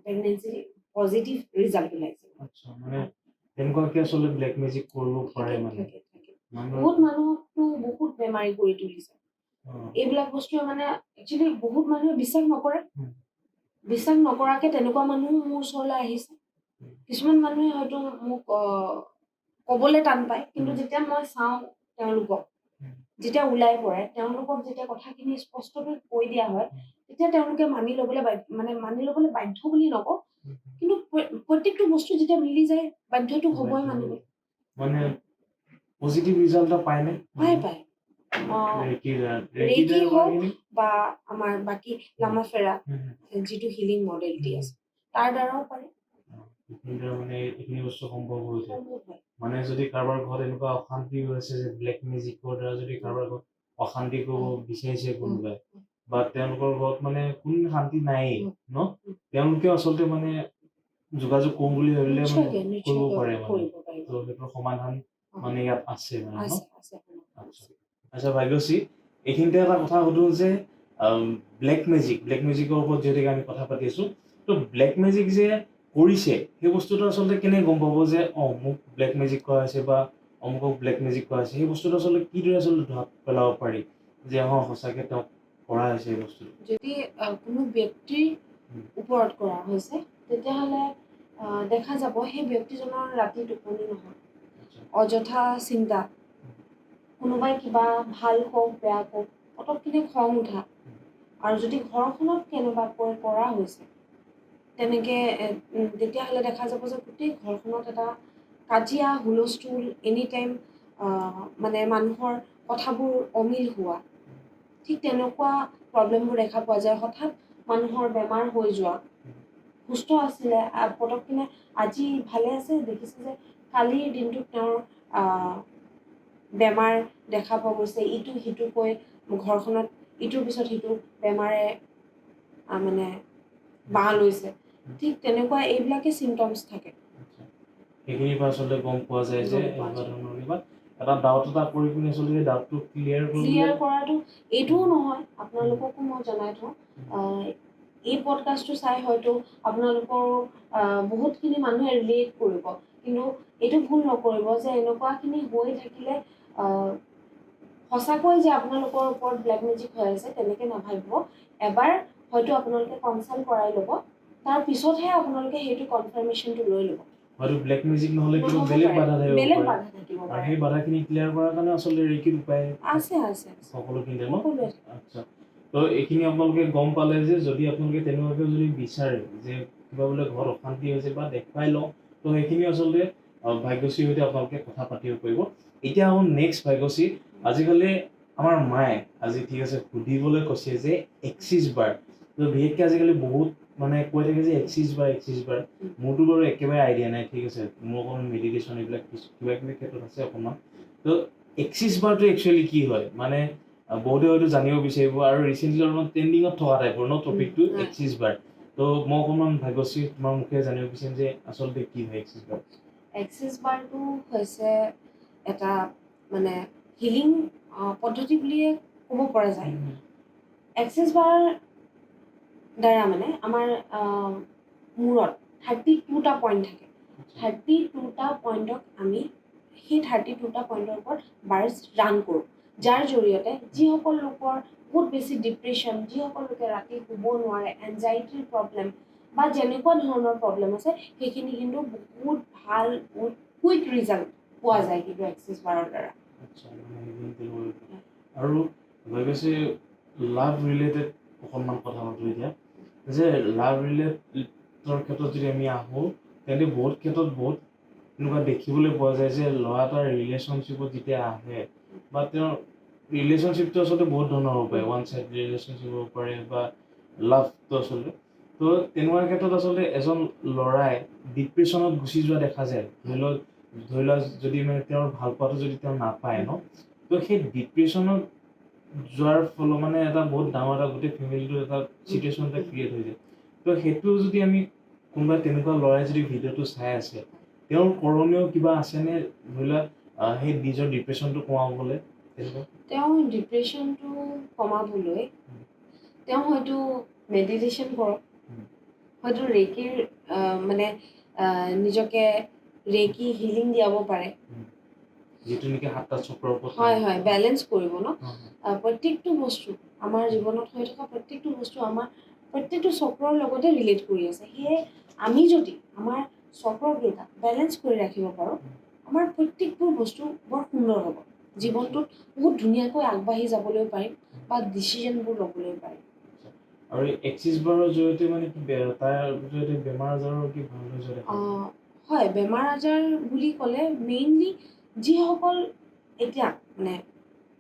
প্ৰেগনেঞ্চি পজিটিভ ৰিজাল্ট ওলাইছে। আচ্ছা, মানে তেনেকুৱাকে আচলতে ব্লেক মেজিক কৰিব পাৰে মানে বহুত মানুহকতো বহুত বেমাৰী কৰি তুলিছে এইবিলাক বস্তুৱে। মানে একচুৱেলি বহুত মানুহে বিশ্বাস নকৰে, বিশ্বাস নকৰাকে তেনেকুৱা মানুহ মোৰ ওচৰলৈ আহিছে। কিছুমান মানুহে হয়তো মোক ক'বলৈ টান পায়, কিন্তু যেতিয়া মই চাওঁ তেওঁলোকক, যেতিয়া ওলাই পৰে, তেওঁলোকক যেতিয়া কথাখিনি স্পষ্টকৈ কৈ দিয়া হয়, তেতিয়া তেওঁলোকে মানি ল'বলৈ বাধ্য বুলি নকওঁ, কিন্তু প্ৰত্যেকটো বস্তু যেতিয়া মিলি যায় বাধ্যটো হ'বই মানিবলৈ। মানে পজিটিভ ৰিজাল্ট এটা পায়নে? পায় ৰেকি হওক বা আমাৰ বাকী লামা ফেৰা যিটো হিলিং মডেলিটি আছে তাৰ দ্বাৰাও পাৰে। মানে এইখিনি বস্তু সম্ভৱ হৈছে। মানে যদি কাৰোবাৰ ঘৰত এনেকুৱা অশান্তি হৈছে যে ব্লেক মেজিকৰ দ্বাৰা যদি কাৰোবাৰ ঘৰত অশান্তি কৰিব বিচাৰিছে কোনোবাই, বা তেওঁলোকৰ ঘৰত মানে কোনো শান্তি নায়েই ন, তেওঁলোকে আচলতে মানে যোগাযোগ কৰোঁ বুলি ভাবিলে মানে কৰিব পাৰে মানে, তো সেইটোৰ সমাধান মানে ইয়াত আছে মানে ন? আচ্ছা ভাগ্যশ্ৰী, এইখিনিতে এটা কথা সুধো যে ব্লেক মেজিকৰ ওপৰত যিহেতু আমি কথা পাতি আছো, তো ব্লেক মেজিক যে কৰিছে সেই বস্তুটো আচলতে কেনে গম পাব যে মোক ব্লেক মেজিক কৰা হৈছে বা অমুকক ব্লেক মেজিক কৰা হৈছে? সেই বস্তুটো আচলতে কিদৰে আচলতে ধৰা পেলাব পাৰি যে সঁচাকে তেওঁক কৰা হৈছে এই বস্তুটো? যদি কোনো ব্যক্তিৰ ওপৰত কৰা হৈছে, তেতিয়াহ'লে দেখা যাব সেই ব্যক্তিজনৰ ৰাতি টোপনি নহয়, অযথা চিন্তা, কোনোবাই কিবা ভাল কওক বেয়া কওক পটককিনে খং উঠা, আৰু যদি ঘৰখনত কেনেবাকৈ কৰা হৈছে তেনেকৈ তেতিয়াহ'লে দেখা যাব যে গোটেই ঘৰখনত এটা কাজিয়া হুলস্থুল, এনি টাইম মানে মানুহৰ কথাবোৰ অমিল হোৱা, ঠিক তেনেকুৱা প্ৰব্লেমবোৰ দেখা পোৱা যায়। হঠাৎ মানুহৰ বেমাৰ হৈ যোৱা, সুস্থ আছিলে পটককিনে আজি ভালে আছে, দেখিছে যে কালিৰ দিনটোত তেওঁৰ বেমাৰ দেখা পোৱা গৈছে, ইটো সিটোকৈ ঘৰখনত ইটোৰ পিছত সিটো বেমাৰে মানে বাঁহ লৈছে। ঠিক তেনেকুৱা এইবিলাকে চিমটমছ থাকে। সেইখিনিৰ পৰা আচলতে গম পোৱা যায় যে এনেকুৱা ধৰণৰ কিবা এটা ডাউট এটা কৰি পিনে আচলতে সেই ডাউটটো ক্লিয়াৰ কৰাটো এইটোও নহয়। আপোনালোককো মই জনাই থওঁ, এই পডকাষ্টটো চাই হয়তো আপোনালোকৰ বহুতখিনি মানুহে ৰিলেট কৰিব, কিন্তু এইটো ভুল নকৰিব যে এনেকুৱাখিনি হৈ থাকিলে সঁচাকৈ যে আপোনালোকৰ ওপৰত ব্লেক মেজিক হৈ আছে তেনেকৈ নাভাবিব। এবাৰ হয়তো আপোনালোকে কনচাল্ট কৰাই ল'ব, তাৰ পিছতহে আপোনালোকে সেইটো কনফাৰ্মেশ্যনটো লৈ ল'ব। হয়তো ব্লেক মেজিক নহ'লে কিবা বেলেগ বাধা থাকিব পাৰে, সেই বাধাখিনি ক্লিয়াৰ কৰাৰ কাৰণে আচলতে ৰেকিৰ উপায় আছে সকলোখিনিতে ন? আচ্ছা, তো এইখিনি আপোনালোকে গম পালে যে যদি আপোনালোকে তেনেকুৱাকৈ যদি বিচাৰে যে কিবা বোলে ঘৰত অশান্তি হৈছে বা দেখুৱাই লওঁ, তো সেইখিনি আচলতে ভাগ্যশ্ৰীৰ সৈতে আপোনালোকে কথা পাতিব পাৰিব। এতিয়া আহোঁ নেক্সট ভাগ্যশ্ৰী, আজিকালি আমাৰ মায়ে আজি ঠিক আছে সুধিবলৈ কৈছে যে এক্সিছ বাৰ, তো বিশেষকৈ আজিকালি বহুত মানে কৈ থাকে যে এক্সিছ বাৰ, মোৰতো বাৰু একেবাৰে আইডিয়া নাই, ঠিক আছে, মোৰ অকণমান মেডিটেশ্যন এইবিলাক কিবা কিবি ক্ষেত্ৰত আছে অকণমান, তো এক্সিছ বাৰটো একচুৱেলি কি হয় মানে বহুতে হয়তো জানিব বিচাৰিব আৰু ৰিচেণ্টলি অলপমান ট্ৰেণ্ডিঙত থকা টাইপৰ ন টপিকটো এক্সিছ বাৰ তো মই অকণমান ভাগ্যশ্ৰী তোমাৰ মুখে জানিব বিচাৰিম যে আচলতে কি হয় এক্সিছ বাৰ এক্সিছ বাৰটো হৈছে এটা মানে হিলিং পদ্ধতি বুলিয়ে ক'ব পৰা যায় এক্সিছ বাৰ দ্বাৰা মানে আমাৰ মূৰত 32টা পইণ্ট থাকে 32টা পইণ্টক আমি সেই 32টা পইণ্টৰ ওপৰত বাৰ্ছ ৰান কৰোঁ যাৰ জৰিয়তে যিসকল লোকৰ বহুত বেছি ডিপ্ৰেশ্যন যিসকল লোকে ৰাতি শুব নোৱাৰে এনজাইটিৰ প্ৰব্লেম বা যেনেকুৱা ধৰণৰ প্ৰব্লেম আছে সেইখিনি কিন্তু বহুত ভাল বহুত কুইক ৰিজাল্ট পোৱা যায় কিন্তু এক্সিছ বাৰৰ দ্বাৰা আৰু ভাগ্যশ্ৰী লাভ ৰিলেটেড অকণমান কথা পাতোঁ এতিয়া যে লাভ ৰিলেটেডৰ ক্ষেত্ৰত যদি আমি আহোঁ তেন্তে বহুত ক্ষেত্ৰত বহুত এনেকুৱা দেখিবলৈ পোৱা যায় যে ল'ৰা এটাৰ ৰিলেশ্যনশ্বিপত যেতিয়া আহে বা তেওঁৰ ৰিলেশ্যনশ্বিপটো আচলতে বহুত ধৰণৰ হ'ব পাৰে ওৱান চাইড ৰিলেশ্যনশ্বিপ হ'ব পাৰে বা লাভটো আচলতে তো তেনেকুৱা ক্ষেত্ৰত আচলতে এজন ল'ৰাই ডিপ্ৰেশ্যনত গুচি যোৱা দেখা যায় ধৰি লওক যদি মানে তেওঁৰ ভাল পোৱাটো যদি তেওঁ নাপায় ন তো সেই ডিপ্ৰেশ্যনত যোৱাৰ ফলত মানে এটা বহুত ডাঙৰ এটা গোটেই ফেমিলিটোৰ এটা চিটুৱেশ্যন এটা ক্ৰিয়েট হৈ যায় তো সেইটো যদি আমি কোনোবা তেনেকুৱা ল'ৰাই যদি ভিডিঅ'টো চাই আছে তেওঁৰ কৰণীয় কিবা আছেনে ধৰি লোৱা সেই নিজৰ ডিপ্ৰেশ্যনটো কমাবলৈ তেওঁ ডিপ্ৰেশ্যনটো কমাবলৈ তেওঁ হয়তো মেডিটেশ্যন কৰক হয়তো ৰেকিৰ মানে নিজকে ৰেকি হিলিং দিয়াব পাৰে যিটো নেকি সাতটা চক্ৰৰ ওপৰত হয় হয় বেলেঞ্চ কৰিব ন প্ৰত্যেকটো বস্তু আমাৰ জীৱনত হৈ থকা প্ৰত্যেকটো বস্তু আমাৰ প্ৰত্যেকটো চক্ৰৰ লগতে ৰিলেট কৰি আছে সেয়ে আমি যদি আমাৰ চক্ৰকেইটা বেলেঞ্চ কৰি ৰাখিব পাৰোঁ আমাৰ প্ৰত্যেকবোৰ বস্তু বৰ সুন্দৰ হ'ব জীৱনটোত বহুত ধুনীয়াকৈ আগবাঢ়ি যাবলৈ পাৰিম বা ডিচিশ্যনবোৰ ল'বলৈ পাৰিম আৰু এক্সিছ বাৰৰ জৰিয়তে মানে কি তাৰ জৰিয়তে বেমাৰ আজাৰৰ কি ভাল হৈ যায় হয় বেমাৰ আজাৰ বুলি ক'লে মেইনলি যিসকল এতিয়া মানে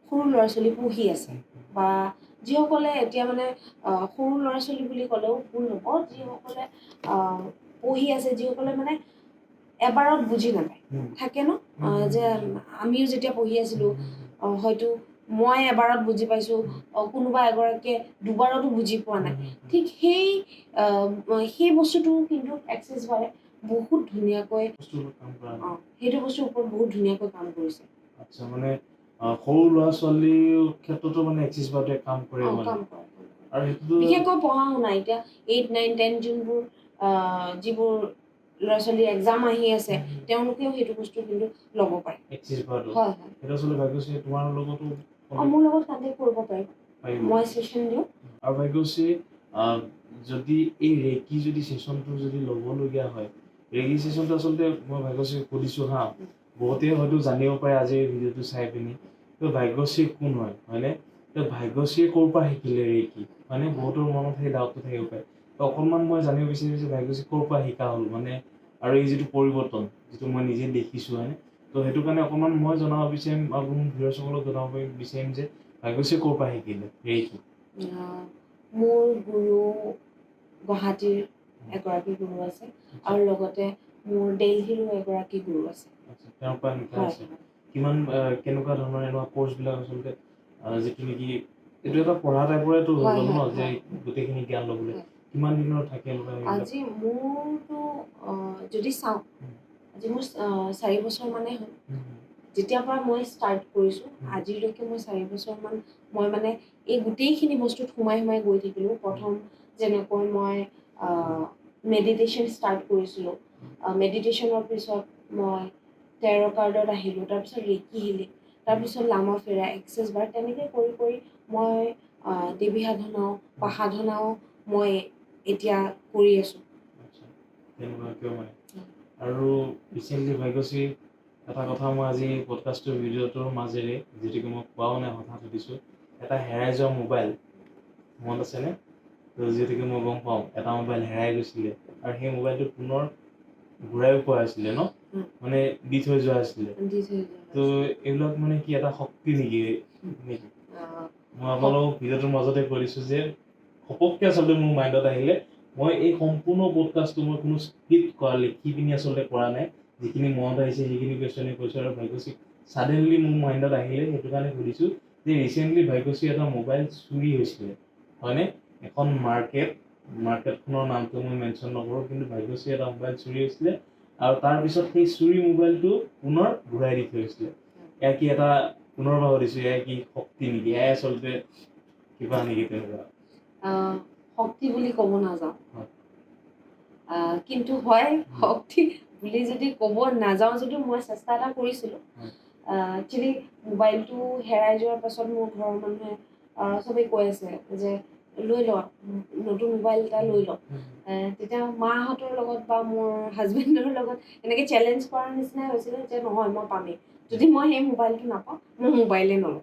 সৰু ল'ৰা ছোৱালী পঢ়ি আছে বা যিসকলে এতিয়া মানে সৰু ল'ৰা ছোৱালী বুলি ক'লেও ভুল হ'ব যিসকলে পঢ়ি আছে যিসকলে মানে এবাৰত বুজি নাপায় থাকে ন যে আমিও যেতিয়া পঢ়ি আছিলোঁ হয়তো মই এবাৰত বুজি পাইছোঁ কোনোবা এগৰাকীয়ে দুবাৰতো বুজি পোৱা নাই ঠিক সেই বস্তুটো কিন্তু এক্সিছ বাৰে বহুত ধুনীয়াকৈ সেইটো বস্তুৰ ওপৰত বহুত ধুনীয়াকৈ কাম কৰিছে আচ্ছা মানে সৰু ল'ৰা ছোৱালীৰ ক্ষেত্ৰতো মানে এক্সিছ বাৰটোৱে কাম কৰে আৰু সেইটো বিশেষকৈ পঢ়া শুনা এতিয়া 8, 9, 10 যোনবোৰ যিবোৰ ল'ৰা ছোৱালীৰ এক্সাম আহি আছে তেওঁলোকেও সেইটো বস্তু কিন্তু ল'ব পাৰে এক্সিছ বাৰটো হয় হয় সেইটো আচলতে ভাগ্যশ্ৰী তোমাৰ লগতো মোৰ লগত কণ্টেক্ট কৰিব পাৰিব মই ছেশ্যন দিওঁ আৰু ভাগ্যশ্ৰী যদি এই ৰেকি যদি ছেশ্যনটো যদি ল'বলগীয়া হয় ৰেকি ছেশ্যনটো আচলতে মই ভাগ্যশ্ৰীক সুধিছোঁ হা বহুতে হয়তো জানিব পাৰে আজি এই ভিডিঅ'টো চাই পিনি তো ভাগ্যশ্ৰী কোন হয় হয়নে তো ভাগ্যশ্ৰীয়ে ক'ৰ পৰা শিকিলে ৰেকি মানে বহুতৰ মনত সেই ডাউটটো থাকিব পাৰে তো অকণমান মই জানিব বিচাৰিছোঁ যে ভাগ্যশ্ৰী ক'ৰ পৰা শিকা হ'ল মানে আৰু এই যিটো পৰিৱৰ্তন যিটো মই নিজে দেখিছোঁ হয়নে তো সেইটো কাৰণে অকণমান মই জনাব বিচাৰিম আৰু মোৰ ভিউৱাৰ্ছসকলক জনাব বিচাৰিম যে ভাগ্যশ্ৰী ক'ৰ পৰা শিকিলে ৰেকি মোৰ গুৰু গুৱাহাটীৰ এগৰাকী গুৰু আছে আৰু লগতে মোৰ দেলহিৰো এগৰাকী গুৰু আছে তেওঁৰ পৰা শিকা আছে কিমান কেনেকুৱা ধৰণৰ এনেকুৱা কৰ্চবিলাক আচলতে যিটো নেকি এইটো এটা পঢ়া টাইপৰেতো হৈ গ'ল ন যে গোটেইখিনি জ্ঞান ল'বলৈ কিমান দিনৰ থাকে আজি মোৰতো যদি চাওঁ আজি মোৰ 4 বছৰ মানে হ'ল যেতিয়াৰ পৰা মই ষ্টাৰ্ট কৰিছোঁ আজিলৈকে মই 4 বছৰমান মই মানে এই গোটেইখিনি বস্তুত সোমাই গৈ থাকিলোঁ প্ৰথম যেনেকৈ মই মেডিটেশ্যন ষ্টাৰ্ট কৰিছিলোঁ মেডিটেশ্যনৰ পিছত মই টেৰ' কাৰ্ডত আহিলোঁ তাৰপিছত ৰেকি হিলিং তাৰপিছত লামা ফেৰা এক্সিছ বাৰ তেনেকৈ কৰি মই দেৱী সাধনাও বা সাধনাও মই এতিয়া কৰি আছোঁ আৰু ৰিচেণ্টলি ভাগ্যশ্ৰী এটা কথা মই আজি পডকাষ্টৰ ভিডিঅ'টোৰ মাজেৰে যিটোকে মই কোৱাও নাই হঠাৎ সুধিছোঁ এটা হেৰাই যোৱা মোবাইল মনত আছেনে তো যিহেতুকে মই গম পাওঁ এটা মোবাইল হেৰাই গৈছিলে আৰু সেই মোবাইলটো পুনৰ ঘূৰাই পোৱা হৈছিলে ন মানে দি থৈ যোৱা আছিলে তো এইবিলাক মানে কি এটা শক্তি নেকি মই আপোনালোকক ভিডিঅ'টোৰ মাজতে কৈ দিছোঁ যে ঘপককৈ আচলতে মোৰ মাইণ্ডত আহিলে মই এই সম্পূৰ্ণ পডকাষ্টটো মই কোনো স্ক্ৰিপ্ট লিখি পিনি আচলতে কৰা নাই যিখিনি মনত আহিছে সেইখিনি কুৱেশ্যনে কৈছোঁ আৰু ভাগ্যশ্ৰীক ছাডেনলি মোৰ মাইণ্ডত আহিলে, সেইটো কাৰণে সুধিছোঁ যে ৰিচেণ্টলি ভাগ্যশ্ৰী এটা মোবাইল চুৰি হৈছিলে হয়নে? এখন মাৰ্কেটখনৰ নামটো মই মেনশ্যন নকৰোঁ, কিন্তু ভাগ্যশ্ৰী এটা মোবাইল চুৰি হৈছিলে আৰু তাৰপিছত সেই চুৰি মোবাইলটো পুনৰ ঘূৰাই দি থৈ হৈছিলে। এয়া কি এটা পুনৰ ভাবিছোঁ, এয়া কি শক্তি নেকি? এয়াই আচলতে কিবা নেকি তেনেকুৱা? শক্তি বুলি ক'ব নাযাওঁ, হয়। কিন্তু হয় শক্তি বুলি যদি ক'ব নাযাওঁ যদিও মই চেষ্টা এটা কৰিছিলোঁ। একচুৱেলি মোবাইলটো হেৰাই যোৱাৰ পাছত মোৰ ঘৰৰ মানুহে চবেই কৈ আছে যে লৈ ল, নতুন মোবাইল এটা লৈ ল। তেতিয়া মাহঁতৰ লগত বা মোৰ হাজবেণ্ডৰ লগত এনেকৈ চেলেঞ্জ কৰাৰ নিচিনাই হৈছিলে যে নহয় মই পামেই, যদি মই সেই মোবাইলটো নাপাওঁ মই মোবাইলেই নলওঁ।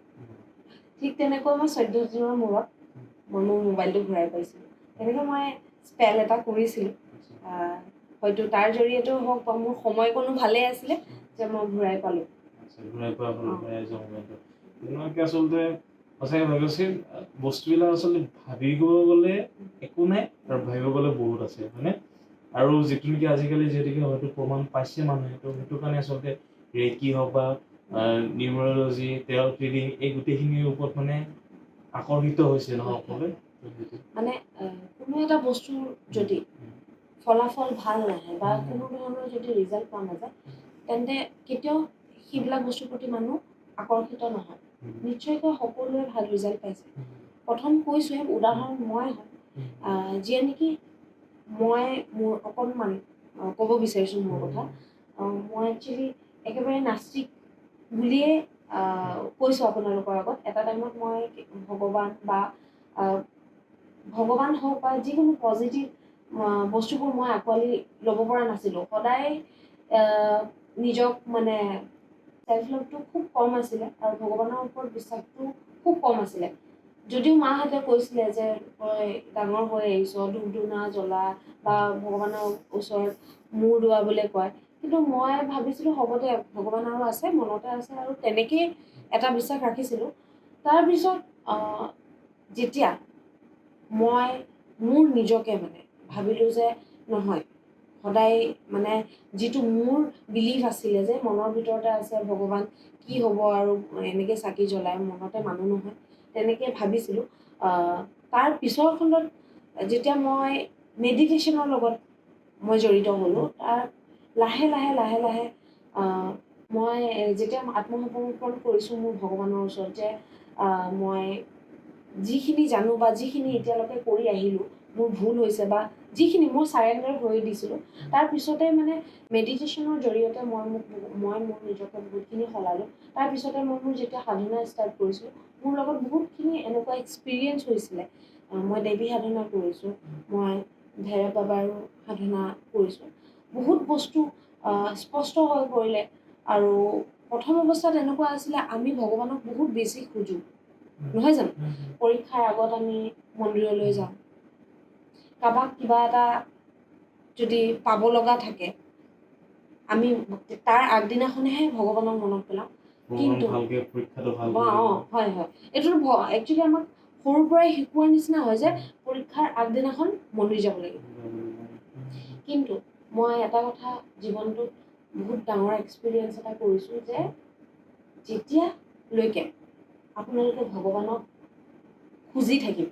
ঠিক তেনেকৈ মই 14 দিনৰ মূৰত মই মোৰ মোবাইলটো ঘূৰাই পাইছিলোঁ। তেনেকৈ মই স্পেল এটা কৰিছিলোঁ, হয়তো তাৰ জৰিয়তেও হওক বা মোৰ সময়কণো ভালেই আছিলে যে মই ঘূৰাই পালোঁ। ঘূৰাই পোৱা হ'ল, ঘূৰাই যোৱা মোবাইলটো তেনেকুৱাকৈ আচলতে সঁচাকৈ ভাবিছিল বস্তুবিলাক আচলতে ভাবিব গ'লে একো নাই আৰু ভাবিব গ'লে বহুত আছে হয়নে? আৰু যিটো নেকি আজিকালি যিহেতুকে হয়তো প্ৰমাণ পাইছে মানুহে, তো সেইটো কাৰণে আচলতে ৰেকি হওক বা নিউমেৰলজি, টেৰট ৰিডিং, এই গোটেইখিনিৰ ওপৰত মানে আকৰ্ষিত হৈছে নহয় সকলোৱে। মানে কোনো এটা বস্তুৰ যদি ফলাফল ভাল নাহে বা কোনো ধৰণৰ যদি ৰিজাল্ট পোৱা নাযায়, তেন্তে কেতিয়াও সেইবিলাক বস্তুৰ প্ৰতি মানুহ আকৰ্ষিত নহয়। নিশ্চয়কৈ সকলোৱে ভাল ৰিজাল্ট পাইছে। প্ৰথম কৈছোঁহে উদাহৰণ মই হয়, যিয়ে নেকি মই মোৰ অকণমান ক'ব বিচাৰিছোঁ মোৰ কথা। মই একচুৱেলি একেবাৰে নাস্তিক বুলিয়ে কৈছোঁ আপোনালোকৰ আগত। এটা টাইমত মই ভগৱান হওক বা যিকোনো পজিটিভ বস্তুবোৰ মই আঁকোৱালি ল'ব পৰা নাছিলোঁ। সদায় নিজক মানে চেল্ফ লাভটো খুব কম আছিলে আৰু ভগৱানৰ ওপৰত বিশ্বাসটো খুব কম আছিলে। যদিও মাহঁতে কৈছিলে যে তই ডাঙৰ হৈ আহিছ, ধূপ ধূনা জ্বলা বা ভগৱানৰ ওচৰত মূৰ দোৱাবলৈ কয়, কিন্তু মই ভাবিছিলোঁ হ'ব দে ভগৱান আৰু আছে, মনতে আছে আৰু তেনেকেই এটা বিশ্বাস ৰাখিছিলোঁ। তাৰপিছত যেতিয়া মই মোৰ নিজকে মানে ভাবিলোঁ যে নহয়, সদায় মানে যিটো মোৰ বিলিভ আছিলে যে মনৰ ভিতৰতে আছে ভগৱান, কি হ'ব আৰু এনেকৈ চাকি জ্বলাই মনতে মানুহ নহয়, তেনেকৈ ভাবিছিলোঁ। তাৰ পিছৰ খণ্ডত যেতিয়া মই মেডিটেশ্যনৰ লগত মই জড়িত হ'লোঁ, তাৰ লাহে লাহে মই যেতিয়া আত্মসমৰ্পণ কৰিছোঁ মোৰ ভগৱানৰ ওচৰত যে মই যিখিনি জানো বা যিখিনি এতিয়ালৈকে কৰি আহিলোঁ মোৰ ভুল হৈছে বা যিখিনি মই চাৰেণ্ডাৰ কৰি দিছিলোঁ, তাৰপিছতে মানে মেডিটেশ্যনৰ জৰিয়তে মই মোৰ নিজকে বহুতখিনি সলালোঁ। তাৰপিছতে মই মোৰ যেতিয়া সাধনা ষ্টাৰ্ট কৰিছোঁ, মোৰ লগত বহুতখিনি এনেকুৱা এক্সপিৰিয়েঞ্চ হৈছিলে। মই দেৱী সাধনা কৰিছোঁ, মই ভৈৰৱ বাবাৰো সাধনা কৰিছোঁ। বহুত বস্তু স্পষ্ট হৈ পৰিলে আৰু প্ৰথম অৱস্থাত এনেকুৱা আছিলে আমি ভগৱানক বহুত বেছি খোজোঁ, নহয় জানো? পৰীক্ষাৰ আগত আমি মন্দিৰলৈ যাওঁ, কাৰোবাক কিবা এটা যদি পাব লগা থাকে আমি তাৰ আগদিনাখনেহে ভগৱানক মনত পেলাওঁ। কিন্তু হয় এইটো একচুৱেলি আমাক সৰুৰ পৰাই শিকোৱাৰ নিচিনা হয় যে পৰীক্ষাৰ আগদিনাখন মন্দিৰ যাব লাগিব। কিন্তু মই এটা কথা জীৱনটোত বহুত ডাঙৰ এক্সপিৰিয়েঞ্চ এটা কৰিছোঁ যে যেতিয়ালৈকে আপোনালোকে ভগৱানক খুজি থাকিব,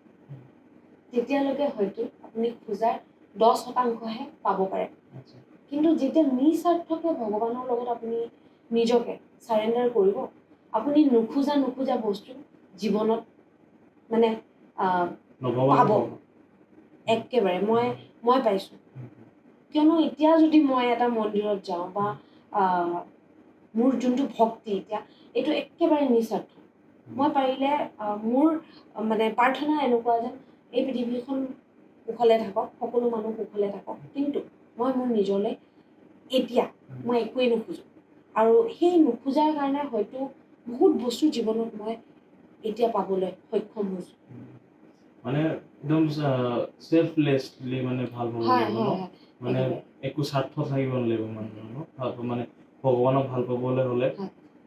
তেতিয়ালৈকে হয়তো আপুনি খোজাৰ 10%হে পাব পাৰে। কিন্তু যেতিয়া নিস্বাৰ্থকে ভগৱানৰ লগত আপুনি নিজকে চাৰেণ্ডাৰ কৰিব, আপুনি নোখোজা বস্তু জীৱনত মানে পাব একেবাৰে। মই পাইছোঁ। কিয়নো এতিয়া যদি মই এটা মন্দিৰত যাওঁ বা মোৰ যোনটো ভক্তি এতিয়া এইটো একেবাৰে নিস্বাৰ্থ। মই পাৰিলে মোৰ মানে প্ৰাৰ্থনা এনেকুৱা যেন এই পৃথিৱীখন কুশলে থাকক, সকলো মানুহ কুশলে থাকক, কিন্তু মই মোৰ নিজলৈ এতিয়া মই একোৱেই নোখোজোঁ। আৰু সেই নোখোজাৰ কাৰণে হয়তো বহুত বস্তু জীৱনত মই এতিয়া পাবলৈ সক্ষম হৈছোঁ। মানে একদম সেলফলেছলি মানে ভাল হ'ব লাগিব ন, মানে একো স্বাৰ্থ থাকিব নালাগিব মানুহৰ ন, মানে ভগৱানক ভাল পাবলৈ হ'লে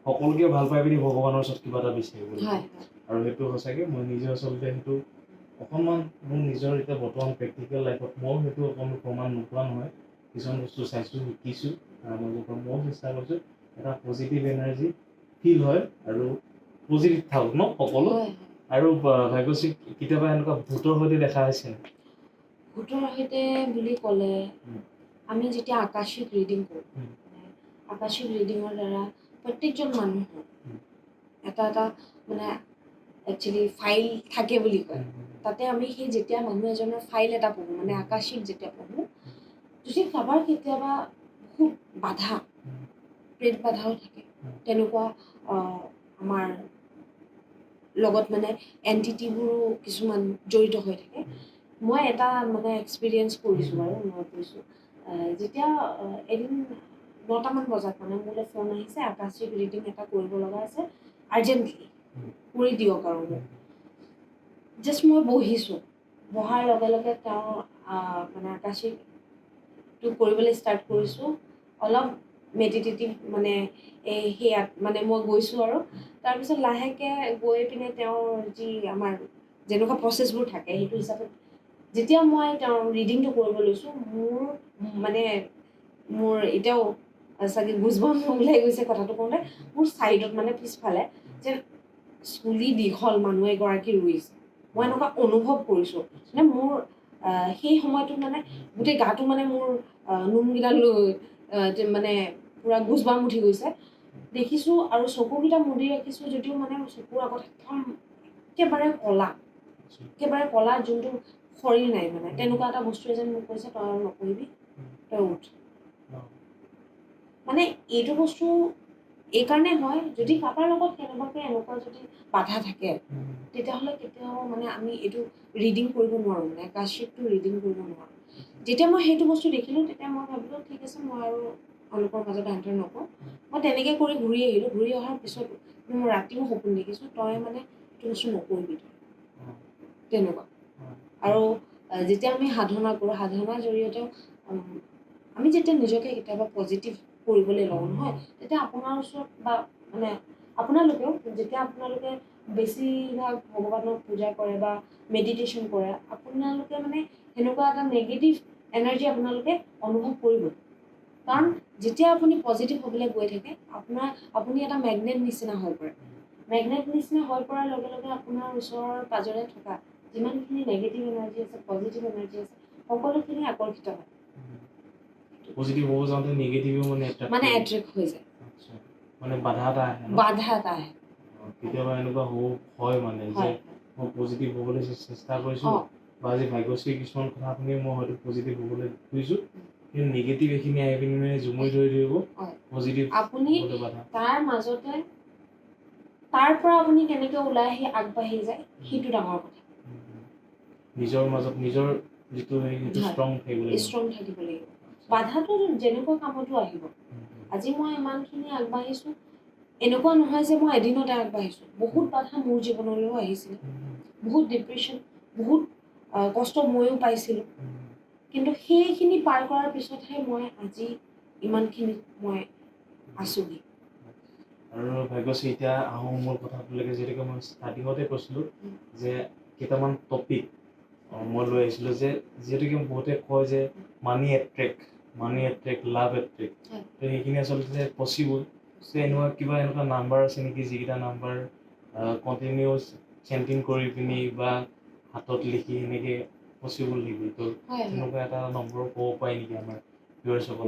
সকলোকে ভাল পাই পিনি ভগৱানৰ ওচৰত কিবা এটা বিচাৰিব লাগিব। আৰু সেইটো সঁচাকৈ মই নিজে আচলতে সেইটো অকণমান মোৰ নিজৰ এতিয়া বৰ্তমান প্ৰেক্টিকেল লাইফত ময়ো সেইটো অকণমান প্ৰমাণ নোপোৱা নহয়, কিছুমান বস্তু চাইছোঁ, শিকিছোঁ, ময়ো চেষ্টা কৰিছোঁ এটা পজিটিভ এনাৰ্জি ফিল হয় আৰু পজিটিভ থাকক ন সকলো। হয় আৰু ভাগ্যশ্ৰী কেতিয়াবা এনেকুৱা ভূতৰ সৈতে দেখা হৈছে নেকি? ভূতৰ সৈতে বুলি ক'লে উম। আমি যেতিয়া আকাশিক ৰিডিং কৰোঁ, উম। আকাশিক ৰিডিঙৰ দ্বাৰা প্ৰত্যেকজন মানুহৰ উম। এটা এটা মানে একচুৱেলি ফাইল থাকে বুলি কয়। তাতে আমি সেই যেতিয়া মানুহ এজনৰ ফাইল এটা পঢ়োঁ, মানে আকাশিক যেতিয়া পঢ়োঁ, যদি কাৰোবাৰ কেতিয়াবা খুব বাধা, প্ৰেত বাধাও থাকে, তেনেকুৱা আমাৰ লগত মানে এণ্টিটিবোৰো কিছুমান জড়িত হৈ থাকে। মই এটা মানে এক্সপিৰিয়েঞ্চ কৰিছোঁ বাৰু, মই কৈছোঁ যেতিয়া এদিন 9টামান বজাত মানে মোলৈ ফোন আহিছে, আকাশিক ৰিডিং এটা কৰিব লগা আছে, আৰ্জেণ্টলি কৰি দিয়ক আৰু মোক। জাষ্ট মই বহিছোঁ, বহাৰ লগে লগে তেওঁ মানে আকাশিকটো কৰিবলৈ ষ্টাৰ্ট কৰিছোঁ। অলপ মেডিটেটিভ মানে সেয়াত মানে মই গৈছোঁ আৰু তাৰপিছত লাহেকৈ গৈ পিনে তেওঁৰ যি আমাৰ যেনেকুৱা প্ৰচেছবোৰ থাকে সেইটো হিচাপত যেতিয়া মই তেওঁৰ ৰিডিংটো কৰিব লৈছোঁ, মোৰ এতিয়াও চাগে গুজবাম্প ওলাই গৈছে কথাটো কওঁতে। মোৰ ছাইডত মানে পিছফালে যে চুলি দীঘল মানুহ এগৰাকী ৰৈছে, মই এনেকুৱা অনুভৱ কৰিছোঁ। মানে মোৰ সেই সময়টোত মানে গোটেই গাটো মানে মোৰ নোমকেইটা লৈ মানে পূৰা গুজবাম্প উঠি গৈছে। দেখিছোঁ আৰু চকুকেইটা মুদি ৰাখিছোঁ যদিও মানে চকুৰ আগত একেবাৰে ক'লা, যোনটো শৰীৰ নাই মানে তেনেকুৱা এটা বস্তুৱে যেন মোক কৈছে, তই আৰু নপঢ়িবি, তই উঠ। মানে এইটো বস্তু এইকাৰণে হয়, যদি কাৰোবাৰ লগত কেনেবাকৈ এনেকুৱা যদি বাধা থাকে, তেতিয়াহ'লে কেতিয়াও মানে আমি এইটো ৰিডিং কৰিব নোৱাৰোঁ, মানে আকাশিকটো ৰিডিং কৰিব নোৱাৰোঁ। যেতিয়া মই সেইটো বস্তু দেখিলোঁ, তেতিয়া মই ভাবিলোঁ ঠিক আছে, মই আৰু তেওঁলোকৰ মাজত এণ্টাৰ নকৰোঁ। মই তেনেকৈ কৰি ঘূৰি আহিলোঁ। ঘূৰি অহাৰ পিছত মই ৰাতিও সপোন দেখিছোঁ, তই মানে এইটো বস্তু নকৰিবি তই, তেনেকুৱা। আৰু যেতিয়া আমি সাধনা কৰোঁ, সাধনাৰ জৰিয়তেও আমি যেতিয়া নিজকে কেতিয়াবা পজিটিভ কৰিবলৈ লওঁ নহয়, তেতিয়া আপোনাৰ ওচৰত বা মানে আপোনালোকেও যেতিয়া আপোনালোকে বেছিভাগ ভগৱানক পূজা কৰে বা মেডিটেশ্যন কৰে, আপোনালোকে মানে সেনেকুৱা এটা নেগেটিভ এনাৰ্জি আপোনালোকে অনুভৱ কৰিব। কাৰণ যেতিয়া আপুনি পজিটিভ হ'বলৈ গৈ থাকে, আপুনি এটা মেগনেট নিচিনা হৈ পৰে। মেগনেট নিচিনা হৈ পৰাৰ লগে লগে আপোনাৰ ওচৰৰ পাজৰে থকা যিমানখিনি নেগেটিভ এনাৰ্জি আছে, পজিটিভ এনাৰ্জি আছে, সকলোখিনি আকৰ্ষিত হয়। পজিটিভ হ'ব যাওঁতে নেগেটিভো মানে এট্ৰেক্ট হৈ যায়, মানে বাধা এটা আহে। কেতিয়াবা এনেকুৱা হয় মানে যে মই পজিটিভ হ'বলৈ চেষ্টা কৰিছোঁ, বা আজি ভাগ্যশ্ৰী কিছুমান কথা শুনি মই হয়তো পজিটিভ হ'বলৈ খুজিছোঁ, কিন্তু নিগেটিভ এইখিনি আহি পিনি মানে জুমুৰি ধৰি ধৰিব পজিটিভ আপুনি তাৰ মাজতে তাৰ পৰা আপুনি কেনেকৈ ওলাই আহি আগবাঢ়ি যায়, সেইটো ডাঙৰ কথা। নিজৰ মাজত নিজৰ যিটো সেইটো ষ্ট্ৰং থাকিব লাগিব। বাধাটো যেনেকুৱা কামতো আহিব। আজি মই ইমানখিনি আগবাঢ়িছোঁ, এনেকুৱা নহয় যে মই এদিনতে আগবাঢ়িছোঁ। বহুত বাধা মোৰ জীৱনলৈও আহিছিল, বহুত ডিপ্ৰেশ্যন, বহুত কষ্ট ময়ো পাইছিলোঁ। কিন্তু সেইখিনি পাৰ কৰাৰ পিছতহে মই আজি ইমানখিনি মই আছোঁহি। আৰু ভাগ্যশ্ৰী এতিয়া আহোঁ মোৰ কথাটোলৈকে, যিহেতুকে মই ষ্টাৰ্টিঙতে কৈছিলোঁ যে কেইটামান টপিক মই লৈ আহিছিলোঁ, যে যিহেতুকে বহুতে কয় যে মানি এট্ৰেক্ট, লাভ এট্ৰেক্ট, তো সেইখিনি আচলতে পচিবল। এনেকুৱা নাম্বাৰ আছে নেকি, যিকেইটা নাম্বাৰ কণ্টিনিউছ চেণ্টিং কৰি পিনি বা হাতত লিখি সেনেকৈ পচিবল নেকি? তো তেনেকুৱা এটা নম্বৰ ক'ব পাৰি নেকি আমাৰ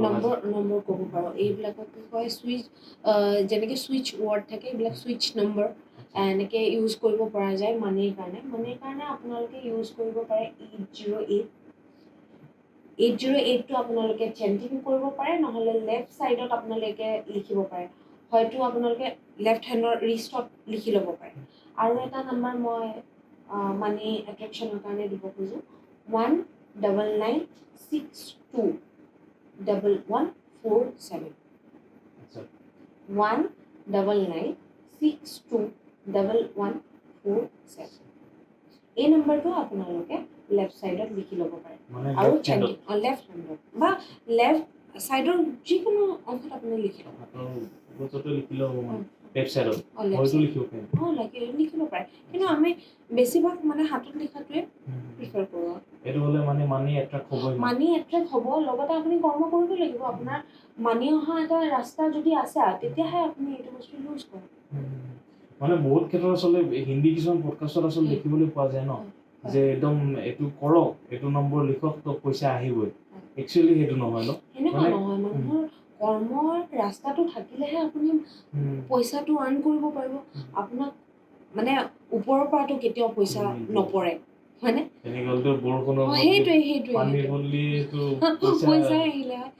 নম্বৰ ক'ব পাৰোঁ। এইবিলাকক কয় ছুইচ, যেনেকৈ ছুইচ ৱৰ্ড থাকে, এইবিলাক ছুইচ নম্বৰ এনেকৈ ইউজ কৰিব পৰা যায় মানিৰ কাৰণে। মানিৰ কাৰণে আপোনালোকে ইউজ কৰিব পাৰে 808। 808টো আপোনালোকে চেণ্টিং কৰিব পাৰে, নহ'লে লেফ্ট ছাইডত আপোনালোকে লিখিব পাৰে। হয়তো আপোনালোকে লেফ্ট হেণ্ডৰ ৰিষ্টত লিখি ল'ব পাৰে। আৰু এটা নাম্বাৰ মই মানি এট্ৰেকশ্যনৰ কাৰণে দিব খোজোঁ, 19962147। 19962147। এই নম্বৰটো আপোনালোকে লেফ্ট ছাইডত লিখি ল'ব পাৰে। আৰু লেফ্ট হেণ্ডত বা লেফ্ট ছাইডৰ যিকোনো অংশত আপুনি লিখি ল'ব লিখিব পাৰে। কিন্তু আমি বেছিভাগ মানে হাতত লিখাটোৱে প্ৰিফাৰ কৰোঁ। এইটো হ'লে মানে মানি এট্ৰেক্ট হ'ব, লগতে আপুনি কৰ্ম কৰিব লাগিব। আপোনাৰ মানি অহা এটা ৰাস্তা যদি আছে, তেতিয়াহে আপুনি এইটো বস্তু ইউজ কৰে। মানে বহুত ক্ষেত্ৰত আচলতে হিন্দী কিছুমান পডকাষ্টত আচলতে দেখিবলৈ পোৱা যায় ন যে একদম এইটো কৰক, এইটো নম্বৰ লিখক, তো পইচা আহিবই। একচুৱেলি সেইটো নহয় ন? সেনেকুৱা নহয়। মানুহৰ কৰ্মৰ ৰাস্তাটো থাকিলেহে আপুনি পইচাটো আৰ্ণ কৰিব পাৰিব। আপোনাক মানে ওপৰৰ পৰাতো কেতিয়াও পইচা নপৰে, হয়নে? পইচাই আহিলে হয়।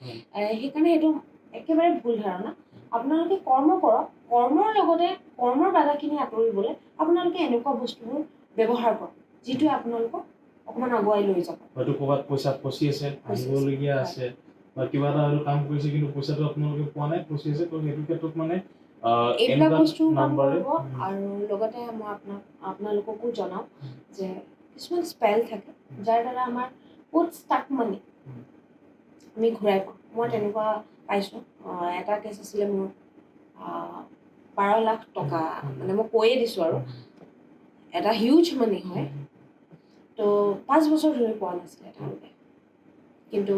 সেইকাৰণে সেইটো একেবাৰে ভুল ধাৰণা। আপোনালোকে কৰ্ম কৰক, কৰ্মৰ লগতে কৰ্মৰ বাধাখিনি আঁতৰিবলৈ আপোনালোকে এনেকুৱা বস্তুবোৰ ব্যৱহাৰ কৰক যিটোৱে আপোনালোকক অকণমান আগুৱাই লৈ যাব। হয়তো ক'ৰবাত পইচা ফচি আছে, আহিবলগীয়া আছে, বা কিবা এটা হয়তো কাম কৰিছে কিন্তু পইচাটো আপোনালোকে পোৱা নাই, ফচি আছে, তো সেইটো ক্ষেত্ৰত মানে এইবিলাক বস্তু কাম কৰিব। আৰু লগতে মই আপোনালোককো জনাওঁ যে কিছুমান স্পেল থাকে যাৰ দ্বাৰা আমাৰ বহুত ষ্টাক মানি আমি ঘূৰাই পাওঁ। মই তেনেকুৱা পাইছোঁ। এটা কেছ আছিলে মোৰ 12 লাখ টকা, মানে মই কৈয়ে দিছোঁ আৰু এটা হিউজ মানি হয়। তো 5 বছৰ ধৰি পোৱা নাছিলে তেওঁলোকে। কিন্তু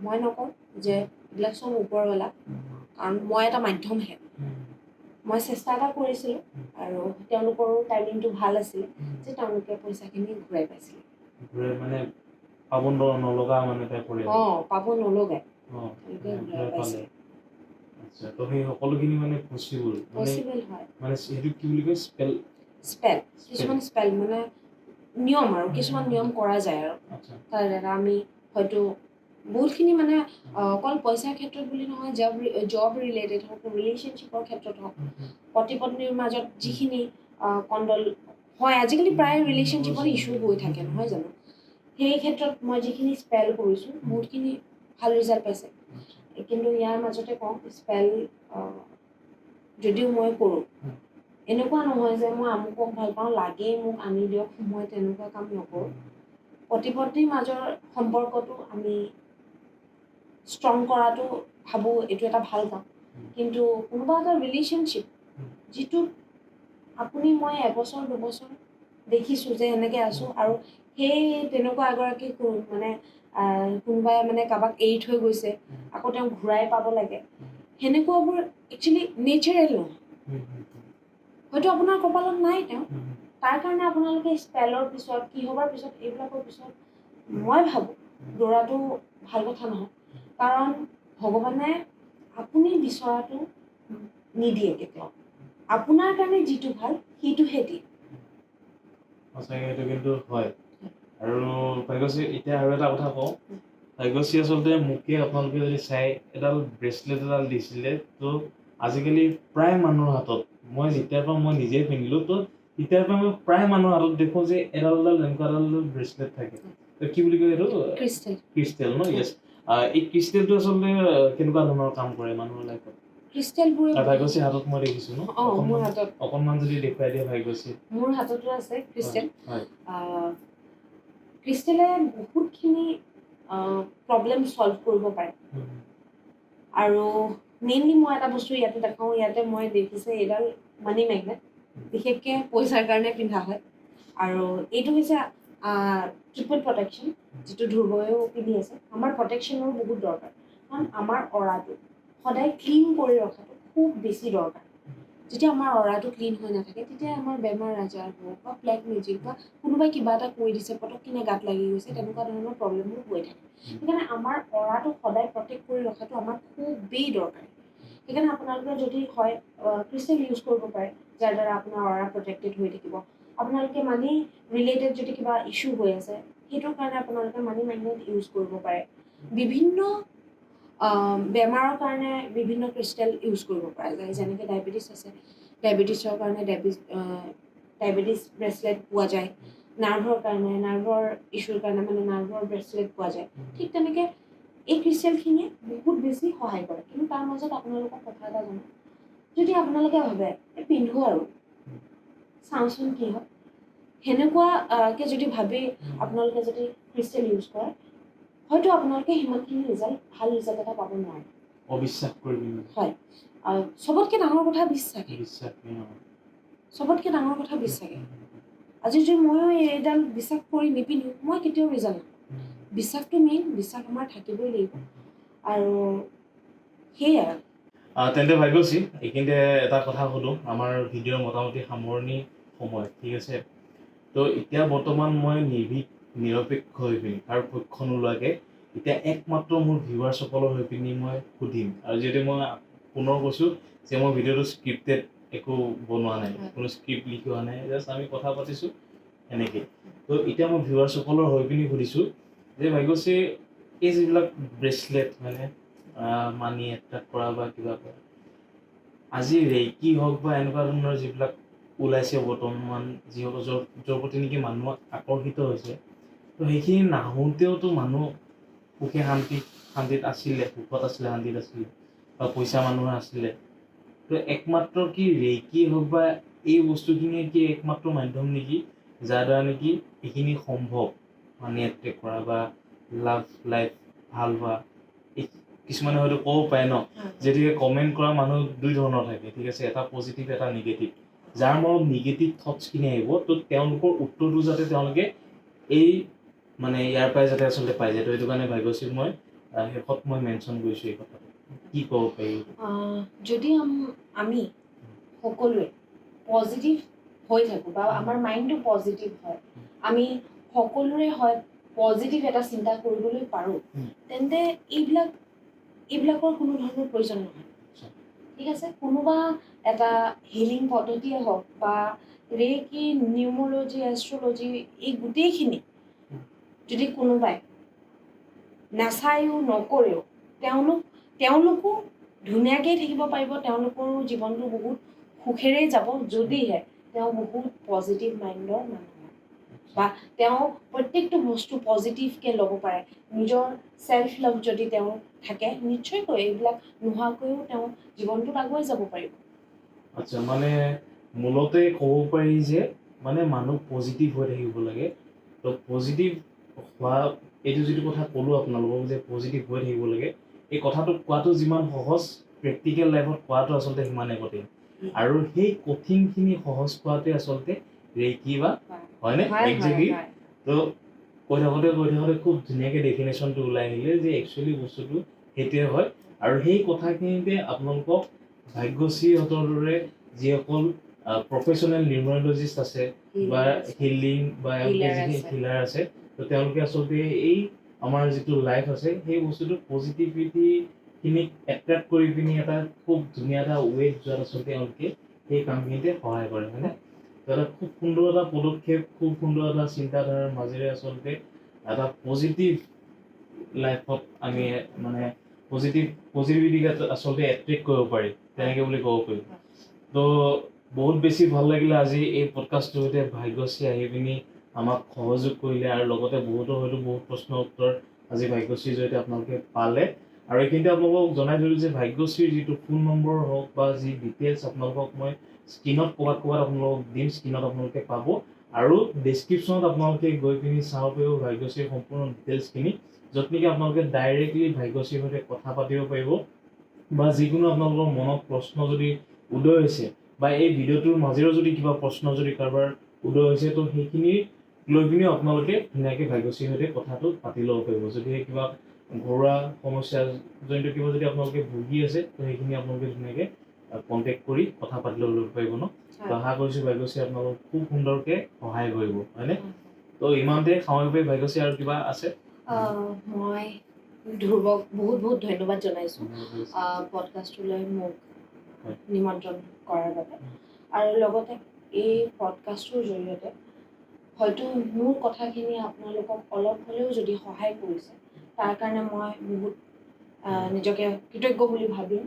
মই নকওঁ যে এইবিলাক চব ওপৰৱালা, কাৰণ মই এটা মাধ্যমহে। মই চেষ্টা এটা কৰিছিলোঁ আৰু তেওঁলোকৰো টাইমিংটো ভাল আছিলে যে তেওঁলোকে পইচাখিনি ঘূৰাই পাইছিলে। মানে পাব নলগা মানে পাব নলগাই তেওঁলোকে ঘূৰাই পাইছে। আচ্ছা, তো সেই সকলোখিনি মানে পচিবল হয়। মানে সেইটো কি বুলি কয়, স্পেল কিছুমান স্পেল মানে নিয়ম আৰু কিছুমান নিয়ম কৰা যায় আৰু তাৰ দ্বাৰা আমি হয়তো বহুতখিনি মানে অকল পইচাৰ ক্ষেত্ৰত বুলি নহয়, জব ৰিলেটেড হওক, ৰিলেশ্যনশ্বিপৰ ক্ষেত্ৰত হওক, পতি পত্নীৰ মাজত যিখিনি কণ্ডল হয়, আজিকালি প্ৰায় ৰিলেশ্যনশ্বিপত ইছ্যু হৈ থাকে নহয় জানো? সেই ক্ষেত্ৰত মই যিখিনি স্পেল কৰিছোঁ বহুতখিনি ভাল ৰিজাল্ট পাইছে। কিন্তু ইয়াৰ মাজতে কওঁ, স্পেল যদিও মই কৰোঁ, এনেকুৱা নহয় যে মই আমুকক ভাল পাওঁ লাগেই মোক আনি দিয়ক, মই তেনেকুৱা কাম নকৰোঁ। পতি পত্নীৰ মাজৰ সম্পৰ্কটো আমি ষ্ট্ৰং কৰাটো ভাবোঁ এইটো এটা ভাল কাম। কিন্তু কোনোবা এটা ৰিলেশ্যনশ্বিপ যিটো আপুনি মই এবছৰ দুবছৰ দেখিছোঁ যে এনেকৈ আছোঁ, আৰু সেই তেনেকুৱা এগৰাকী মানে কোনোবাই মানে কাৰোবাক এৰি থৈ গৈছে, আকৌ তেওঁ ঘূৰাই পাব লাগে, সেনেকুৱাবোৰ একচুৱেলি নেচাৰেল নহয়। হয়তো আপোনাৰ কপালত নাই তেওঁ, তাৰ কাৰণে আপোনালোকে স্পেলৰ পিছত, কিহবাৰ পিছত, এইবিলাকৰ পিছত মই ভাবোঁ দৌৰাটো ভাল কথা নহয়। কাৰণ ভগৱানে আপুনি বিচৰাটো নিদিয়ে কেতিয়াও। আপোনাৰ কাৰণে যিটো ভাল সেইটোহে দিয়ে। সঁচাকৈ সেইটো কিন্তু হয়। আৰু ভাগ্যশ্ৰী, এতিয়া আৰু এটা কথা কওঁ, ভাগ্যশ্ৰী আচলতে মোকে আপোনালোকে যদি চাই এডাল ব্ৰেচলেট এডাল দিছিলে, তো আজিকালি প্ৰায় মানুহৰ হাতত, মই যেতিয়াৰ পৰা মই নিজে পিন্ধিলোঁ, তো তেতিয়াৰ পৰা মই প্ৰায় মানুহৰ হাতত দেখোঁ যে এডাল এনেকুৱা এডাল ব্ৰেচলেট থাকে। তো কি বুলি কয় এইটো? ক্ৰিষ্টেল ন? য়েছ। এই ক্ৰিষ্টেলটো আচলতে কেনেকুৱা ধৰণৰ কাম কৰে মানুহৰ লাইফত? ভাগ্যশ্ৰী হাতত মই দেখিছোঁ ন? মোৰ হাতত অকণমান যদি দেখুৱাই দিয়ে ভাগ্যশ্ৰী। মোৰ হাততো আছে ক্ৰিষ্টেল। ক্ৰিষ্টেলে বহুতখিনি প্ৰব্লেম ছল্ভ কৰিব পাৰে। আৰু মেইনলি মই এটা বস্তু ইয়াতে দেখাওঁ, ইয়াতে মই দেখিছে এইডাল মানি মেগনেট, বিশেষকৈ পইচাৰ কাৰণে পিন্ধা হয়। আৰু এইটো হৈছে ট্ৰিপল প্ৰটেকশ্যন, যিটো ধ্ৰুৱইও পিন্ধি আছে। আমাৰ প্ৰটেকশ্যনৰো বহুত দৰকাৰ, কাৰণ আমাৰ অৰাটো সদায় ক্লিন কৰি ৰখাটো খুব বেছি দৰকাৰ। যেতিয়া আমাৰ অৰাটো ক্লিন হৈ নাথাকে, তেতিয়া আমাৰ বেমাৰ আজাৰ হওক বা ব্লেক মেজিক বা কোনোবাই কিবা এটা কৈ দিছে, পটককিনে গাত লাগি গৈছে, তেনেকুৱা ধৰণৰ প্ৰব্লেমবোৰ হৈ থাকে। সেইকাৰণে আমাৰ অৰাটো সদায় প্ৰটেক্ট কৰি ৰখাটো আমাৰ খুবেই দৰকাৰ। সেইকাৰণে আপোনালোকে যদি হয় ক্ৰিষ্টেল ইউজ কৰিব পাৰে, যাৰ দ্বাৰা আপোনাৰ অৰা প্ৰটেক্টেড হৈ থাকিব। আপোনালোকে মানি ৰিলেটেড যদি কিবা ইছ্যু হৈ আছে, সেইটোৰ কাৰণে আপোনালোকে মানি মেগনেট ইউজ কৰিব পাৰে। বিভিন্ন বেমাৰৰ কাৰণে বিভিন্ন ক্ৰিষ্টেল ইউজ কৰিব পৰা যায়। যেনেকৈ ডায়েবেটিছ আছে, ডায়েবেটিছৰ কাৰণে ডায়েবেটিছ ব্ৰেচলেট পোৱা যায়। নাৰ্ভৰ কাৰণে, নাৰ্ভৰ ইছ্যুৰ কাৰণে মানে নাৰ্ভৰ ব্ৰেচলেট পোৱা যায়। ঠিক তেনেকৈ এই ক্ৰিষ্টেলখিনিয়ে বহুত বেছি সহায় কৰে। কিন্তু তাৰ মাজত আপোনালোকক কথা এটা জনাওঁ, যদি আপোনালোকে ভাবে পিন্ধো আৰু চাওঁচোন কি হয়, সেনেকুৱাকৈ যদি ভাবি আপোনালোকে যদি ক্ৰিষ্টেল ইউজ কৰে, হয়তো আপোনালোকে সিমানখিনি ভাল ৰিজাল্ট এটা পাব নোৱাৰে। অবিশ্বাস কৰিব। হয়, চবতকৈ ডাঙৰ কথা বিশ্বাসে। চবতকৈ ডাঙৰ কথা বিশ্বাসে। আজি যদি ময়ো এইডাল বিশ্বাস কৰি নিপিন্ধো, মই কেতিয়াও ৰিজাল্ট নাপাম। বিশ্বাসটো মেইন, বিশ্বাস আমাৰ থাকিবই লাগিব। আৰু সেয়াই আৰু তেন্তে ভাগ্যশ্ৰী এইখিনিতে এটা কথা সুধোঁ, আমাৰ ভিডিঅ'ৰ মোটামুটি সামৰণি সময়, ঠিক আছে। তো এতিয়া বৰ্তমান মই নিৰপেক্ষ হৈ পিনি আৰু পক্ষ নোলোৱাকৈ এতিয়া একমাত্ৰ মোৰ ভিউৱাৰ্ছসকলৰ হৈ পিনি মই সুধিম। আৰু যিহেতু মই পুনৰ কৈছোঁ যে মই ভিডিঅ'টো স্ক্ৰিপ্টেড একো বনোৱা নাই, কোনো স্ক্ৰিপ্ট লিখোৱা নাই, জাষ্ট আমি কথা পাতিছোঁ এনেকৈ। তো এতিয়া মই ভিউৱাৰ্ছসকলৰ হৈ পিনি সুধিছোঁ যে ভাগ্যশ্ৰী এই যিবিলাক ব্ৰেচলেট মানে মানি এট্ৰেক্ট কৰা বা কিবা কৰা, আজি ৰেকি হওক বা এনেকুৱা ধৰণৰ যিবিলাক ওলাইছে বৰ্তমান, যিসকল য'ৰ প্ৰতি নেকি মানুহ আকৰ্ষিত হৈছে, তো সেইখিনি নাহোঁতেওতো মানুহ সুখে শান্তিত আছিলে, সুখত আছিলে, শান্তিত আছিলে, বা পইচা মানুহৰ আছিলে। তো একমাত্ৰ কি ৰেকি হওক বা এই বস্তুখিনিয়ে কি একমাত্ৰ মাধ্যম নেকি যাৰ দ্বাৰা নেকি এইখিনি সম্ভৱ, মানি এট্ৰেক্ট কৰা বা লাভ লাইফ ভাল হোৱা। কিছুমানে হয়তো ক'ব পাৰে ন, যেতিয়াকে কমেণ্ট কৰা মানুহ দুই ধৰণৰ থাকে, ঠিক আছে, এটা পজিটিভ এটা নিগেটিভ। যাৰ মনত নিগেটিভ থটছখিনি আহিব, তো তেওঁলোকৰ উত্তৰটো যাতে তেওঁলোকে এই মানে ইয়াৰ পৰাই যাতে আচলতে পাই যায়। তো সেইটো কাৰণে ভাগ্যশ্ৰীক মই শেষত মই মেনশ্যন কৰিছোঁ এই কথাটো। কি ক'ব পাৰি? যদি আমি সকলোৱে পজিটিভ হৈ থাকোঁ বা আমাৰ মাইণ্ডটো পজিটিভ হয়, আমি সকলোৰে হয় পজিটিভ এটা চিন্তা কৰিবলৈ পাৰোঁ, তেন্তে এইবিলাকৰ কোনো ধৰণৰ প্ৰয়োজন নহয়, ঠিক আছে। কোনোবা এটা হিলিং পদ্ধতিয়ে হওক বা ৰেকি, নিউমৰলজি, এষ্ট্ৰলজি, এই গোটেইখিনি যদি কোনোবাই নাচায়ো নকৰেও, তেওঁলোকো ধুনীয়াকৈ থাকিব পাৰিব, তেওঁলোকৰো জীৱনটো বহুত সুখেৰেই যাব, যদিহে তেওঁ বহুত পজিটিভ মাইণ্ডৰ মানুহ হয় বা তেওঁ প্ৰত্যেকটো বস্তু পজিটিভকৈ ল'ব পাৰে। নিজৰ চেল্ফ লাভ যদি তেওঁ থাকে, নিশ্চয়কৈ এইবিলাক নোহোৱাকৈও তেওঁ জীৱনটোত আগুৱাই যাব পাৰিব। আচ্ছা, মানে মূলতে ক'ব পাৰি যে মানে মানুহ পজিটিভ হৈ থাকিব লাগে। তো পজিটিভ হোৱা, এইটো যিটো কথা ক'লোঁ আপোনালোকক যে পজিটিভ হৈ থাকিব লাগে, এই কথাটো কোৱাটো যিমান সহজ, প্ৰেক্টিকেল লাইফত কোৱাটো আচলতে সিমানে কঠিন। আৰু সেই কঠিনখিনি সহজ কৰাটোৱে আচলতে ৰেকি বা হয়নে একজেক্টলি। তো কৈ থাকোঁতে খুব ধুনীয়াকৈ ডেফিনেশ্যনটো ওলাই আহিলে যে একচুৱেলি বস্তুটো সেইটোৱে হয়। আৰু সেই কথাখিনিতে আপোনালোকক ভাগ্যশ্ৰীহঁতৰ দৰে যিসকল প্ৰফেশ্যনেল নিউমৰলজিষ্ট আছে বা হিলিং বা যিখিনি হিলাৰ আছে, তো তেওঁলোকে আচলতে এই আমাৰ যিটো লাইফ আছে সেই বস্তুটো পজিটিভিটিখিনিক এট্ৰেক্ট কৰি পিনি এটা খুব ধুনীয়া এটা ৱেত যোৱাত আচলতে তেওঁলোকে সেই কামখিনিতে সহায় কৰে, হয়নে? তো এটা খুব সুন্দৰ এটা পদক্ষেপ, খুব সুন্দৰ এটা চিন্তাধাৰাৰ মাজেৰে আচলতে এটা পজিটিভ লাইফত আমি মানে পজিটিভিটিক আচলতে এট্ৰেক্ট কৰিব পাৰি, তেনেকৈ বুলি ক'ব পাৰি। তো বহুত বেছি ভাল লাগিলে আজি এই পডকাষ্টটোৰ সৈতে ভাগ্যশ্ৰী আহি পিনি আমাক সহযোগ কৰিলে, আৰু লগতে হয়তো বহুত প্ৰশ্ন উত্তৰ আজি ভাগ্যশ্ৰীৰ জৰিয়তে আপোনালোকে পালে। আৰু এইখিনিতে আপোনালোকক জনাই দিলোঁ যে ভাগ্যশ্ৰীৰ যিটো ফোন নম্বৰ হওক বা যি ডিটেইলছ আপোনালোকক মই স্ক্ৰীণত ক'ৰবাত আপোনালোকক দিম, স্ক্ৰীণত আপোনালোকে পাব। আৰু ডেছক্ৰিপশ্যনত আপোনালোকে গৈ পিনি চাব পাৰিব ভাগ্যশ্ৰীৰ সম্পূৰ্ণ ডিটেইলছখিনি, য'ত নেকি আপোনালোকে ডাইৰেক্টলি ভাগ্যশ্ৰীৰ সৈতে কথা পাতিব পাৰিব, বা যিকোনো আপোনালোকৰ মনত প্ৰশ্ন যদি উদয় হৈছে বা এই ভিডিঅ'টোৰ মাজেৰেও যদি কিবা প্ৰশ্ন যদি কাৰোবাৰ উদয় হৈছে, তো সেইখিনি লৈ পিনিও আপোনালোকে ধুনীয়াকৈ ভাগ্যশ্ৰীৰ সৈতে কথাটো পাতি ল'ব পাৰিব। যদিহে কিবা ঘৰুৱা সমস্যাজনিত কিবা যদি আপোনালোকে ভুগি আছে, তো সেইখিনি আপোনালোকে ধুনীয়াকৈ কণ্টেক্ট কৰি কথা পাতি ল'ব পাৰিব ন। তো আশা কৰিছোঁ ভাগ্যশ্ৰী আপোনালোকক খুব সুন্দৰকৈ সহায় কৰিব, হয়নে? তো ইমানতে সামৰিব পাৰি। ভাগ্যশ্ৰী আৰু কিবা আছে? মই ধ্ৰুৱক বহুত ধন্যবাদ জনাইছোঁ পডকাষ্টটোলৈ মোক নিমন্ত্ৰণ কৰাৰ বাবে। আৰু লগতে এই পডকাষ্টটোৰ জৰিয়তে হয়তো মোৰ কথাখিনি আপোনালোকক অলপ হ'লেও যদি সহায় কৰিছে, তাৰ কাৰণে মই বহুত নিজকে কৃতজ্ঞ বুলি ভাবিম।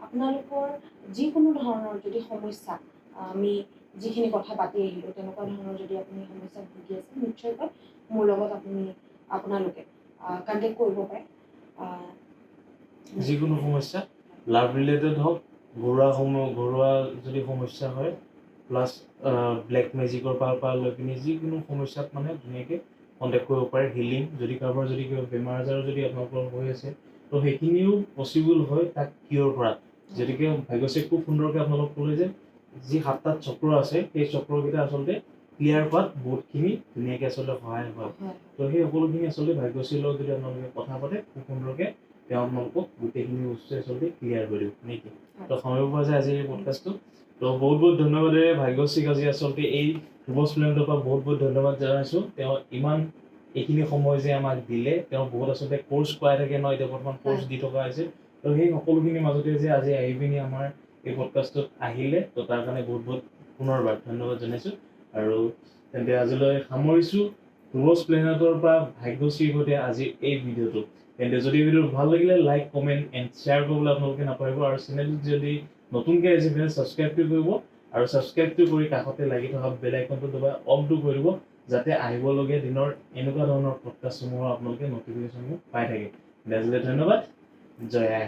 আপোনালোকৰ যিকোনো ধৰণৰ যদি সমস্যা, আমি যিখিনি কথা পাতি আহিলোঁ, তেনেকুৱা ধৰণৰ যদি আপুনি সমস্যাত ভুগি আছে, নিশ্চয়কৈ মোৰ লগত আপোনালোকে কণ্টেক্ট কৰিব পাৰে। যিকোনো সমস্যা, লাভ ৰিলেটেড হওক, ঘৰুৱা যদি সমস্যা হয়, প্লাছ ব্লেক মেজিকৰ পৰা লৈ পিনি যিকোনো সমস্যাত মানে ধুনীয়াকৈ কণ্টেক্ট কৰিব পাৰে। হিলিং, যদি কাৰোবাৰ যদি কিবা বেমাৰ আজাৰ যদি আপোনালোকৰ হৈ আছে, তো সেইখিনিও পচিবল হয় তাক কিয়ৰ কৰা। গতিকে ভাগ্যশ্ৰী খুব সুন্দৰকৈ আপোনালোক ক'লে যে যি 7টা চক্ৰ আছে, সেই চক্ৰকেইটা আচলতে ক্লিয়াৰ কৰাত বহুতখিনি ধুনীয়াকৈ আচলতে সহায় হয়। তো সেই সকলোখিনি আচলতে ভাগ্যশ্ৰীৰ লগত যদি আপোনালোকে কথা পাতে, খুব সুন্দৰকৈ তেওঁ আপোনালোকক গোটেইখিনি বস্তু আচলতে ক্লিয়াৰ কৰিব নেকি তো সময় পোৱা যায় আজি এই পডকাষ্টটো তো বহুত বহুত ধন্যবাদেৰে ভাগ্যশ্ৰীক আজি আচলতে এই ধ্ৰুৱ স্প্লেণ্ডৰ পৰা বহুত বহুত ধন্যবাদ জনাইছোঁ তেওঁ ইমান এইখিনি সময় যে আমাক দিলে তেওঁ বহুত আচলতে কোৰ্চ কৰাই থাকে ন এতিয়া বৰ্তমান কোৰ্চ দি থকা হৈছে তো সেই সকলোখিনিৰ মাজতে যে আজি আহি পিনি আমাৰ এই পডকাষ্টত আহিলে তো তাৰ কাৰণে বহুত বহুত পুনৰবাৰ ধন্যবাদ জনাইছোঁ আৰু তেন্তে আজিলৈ সামৰিছোঁ ধ্ৰুৱ স্প্লেণ্ডৰ পৰা ভাগ্যশ্ৰীৰ সৈতে আজি এই ভিডিঅ'টো তেন্তে যদি ভিডিঅ'টো ভাল লাগিলে লাইক কমেণ্ট এণ্ড শ্বেয়াৰ কৰিবলৈ আপোনালোকে নাপাহৰিব আৰু চেনেলটো যদি নতুনকৈ আহিছে তেন্তে ছাবস্ক্ৰাইবটো কৰিব আৰু ছাবস্ক্ৰাইবটো কৰি কাষতে লাগি থকা বেল আইকনটো দবাই অফটো কৰি দিব যাতে আহিবলগীয়া দিনৰ এনেকুৱা ধৰণৰ পডকাষ্টসমূহৰ আপোনালোকে নটিফিকেশ্যনবোৰ পাই থাকে আজিলৈ ধন্যবাদ জয় আই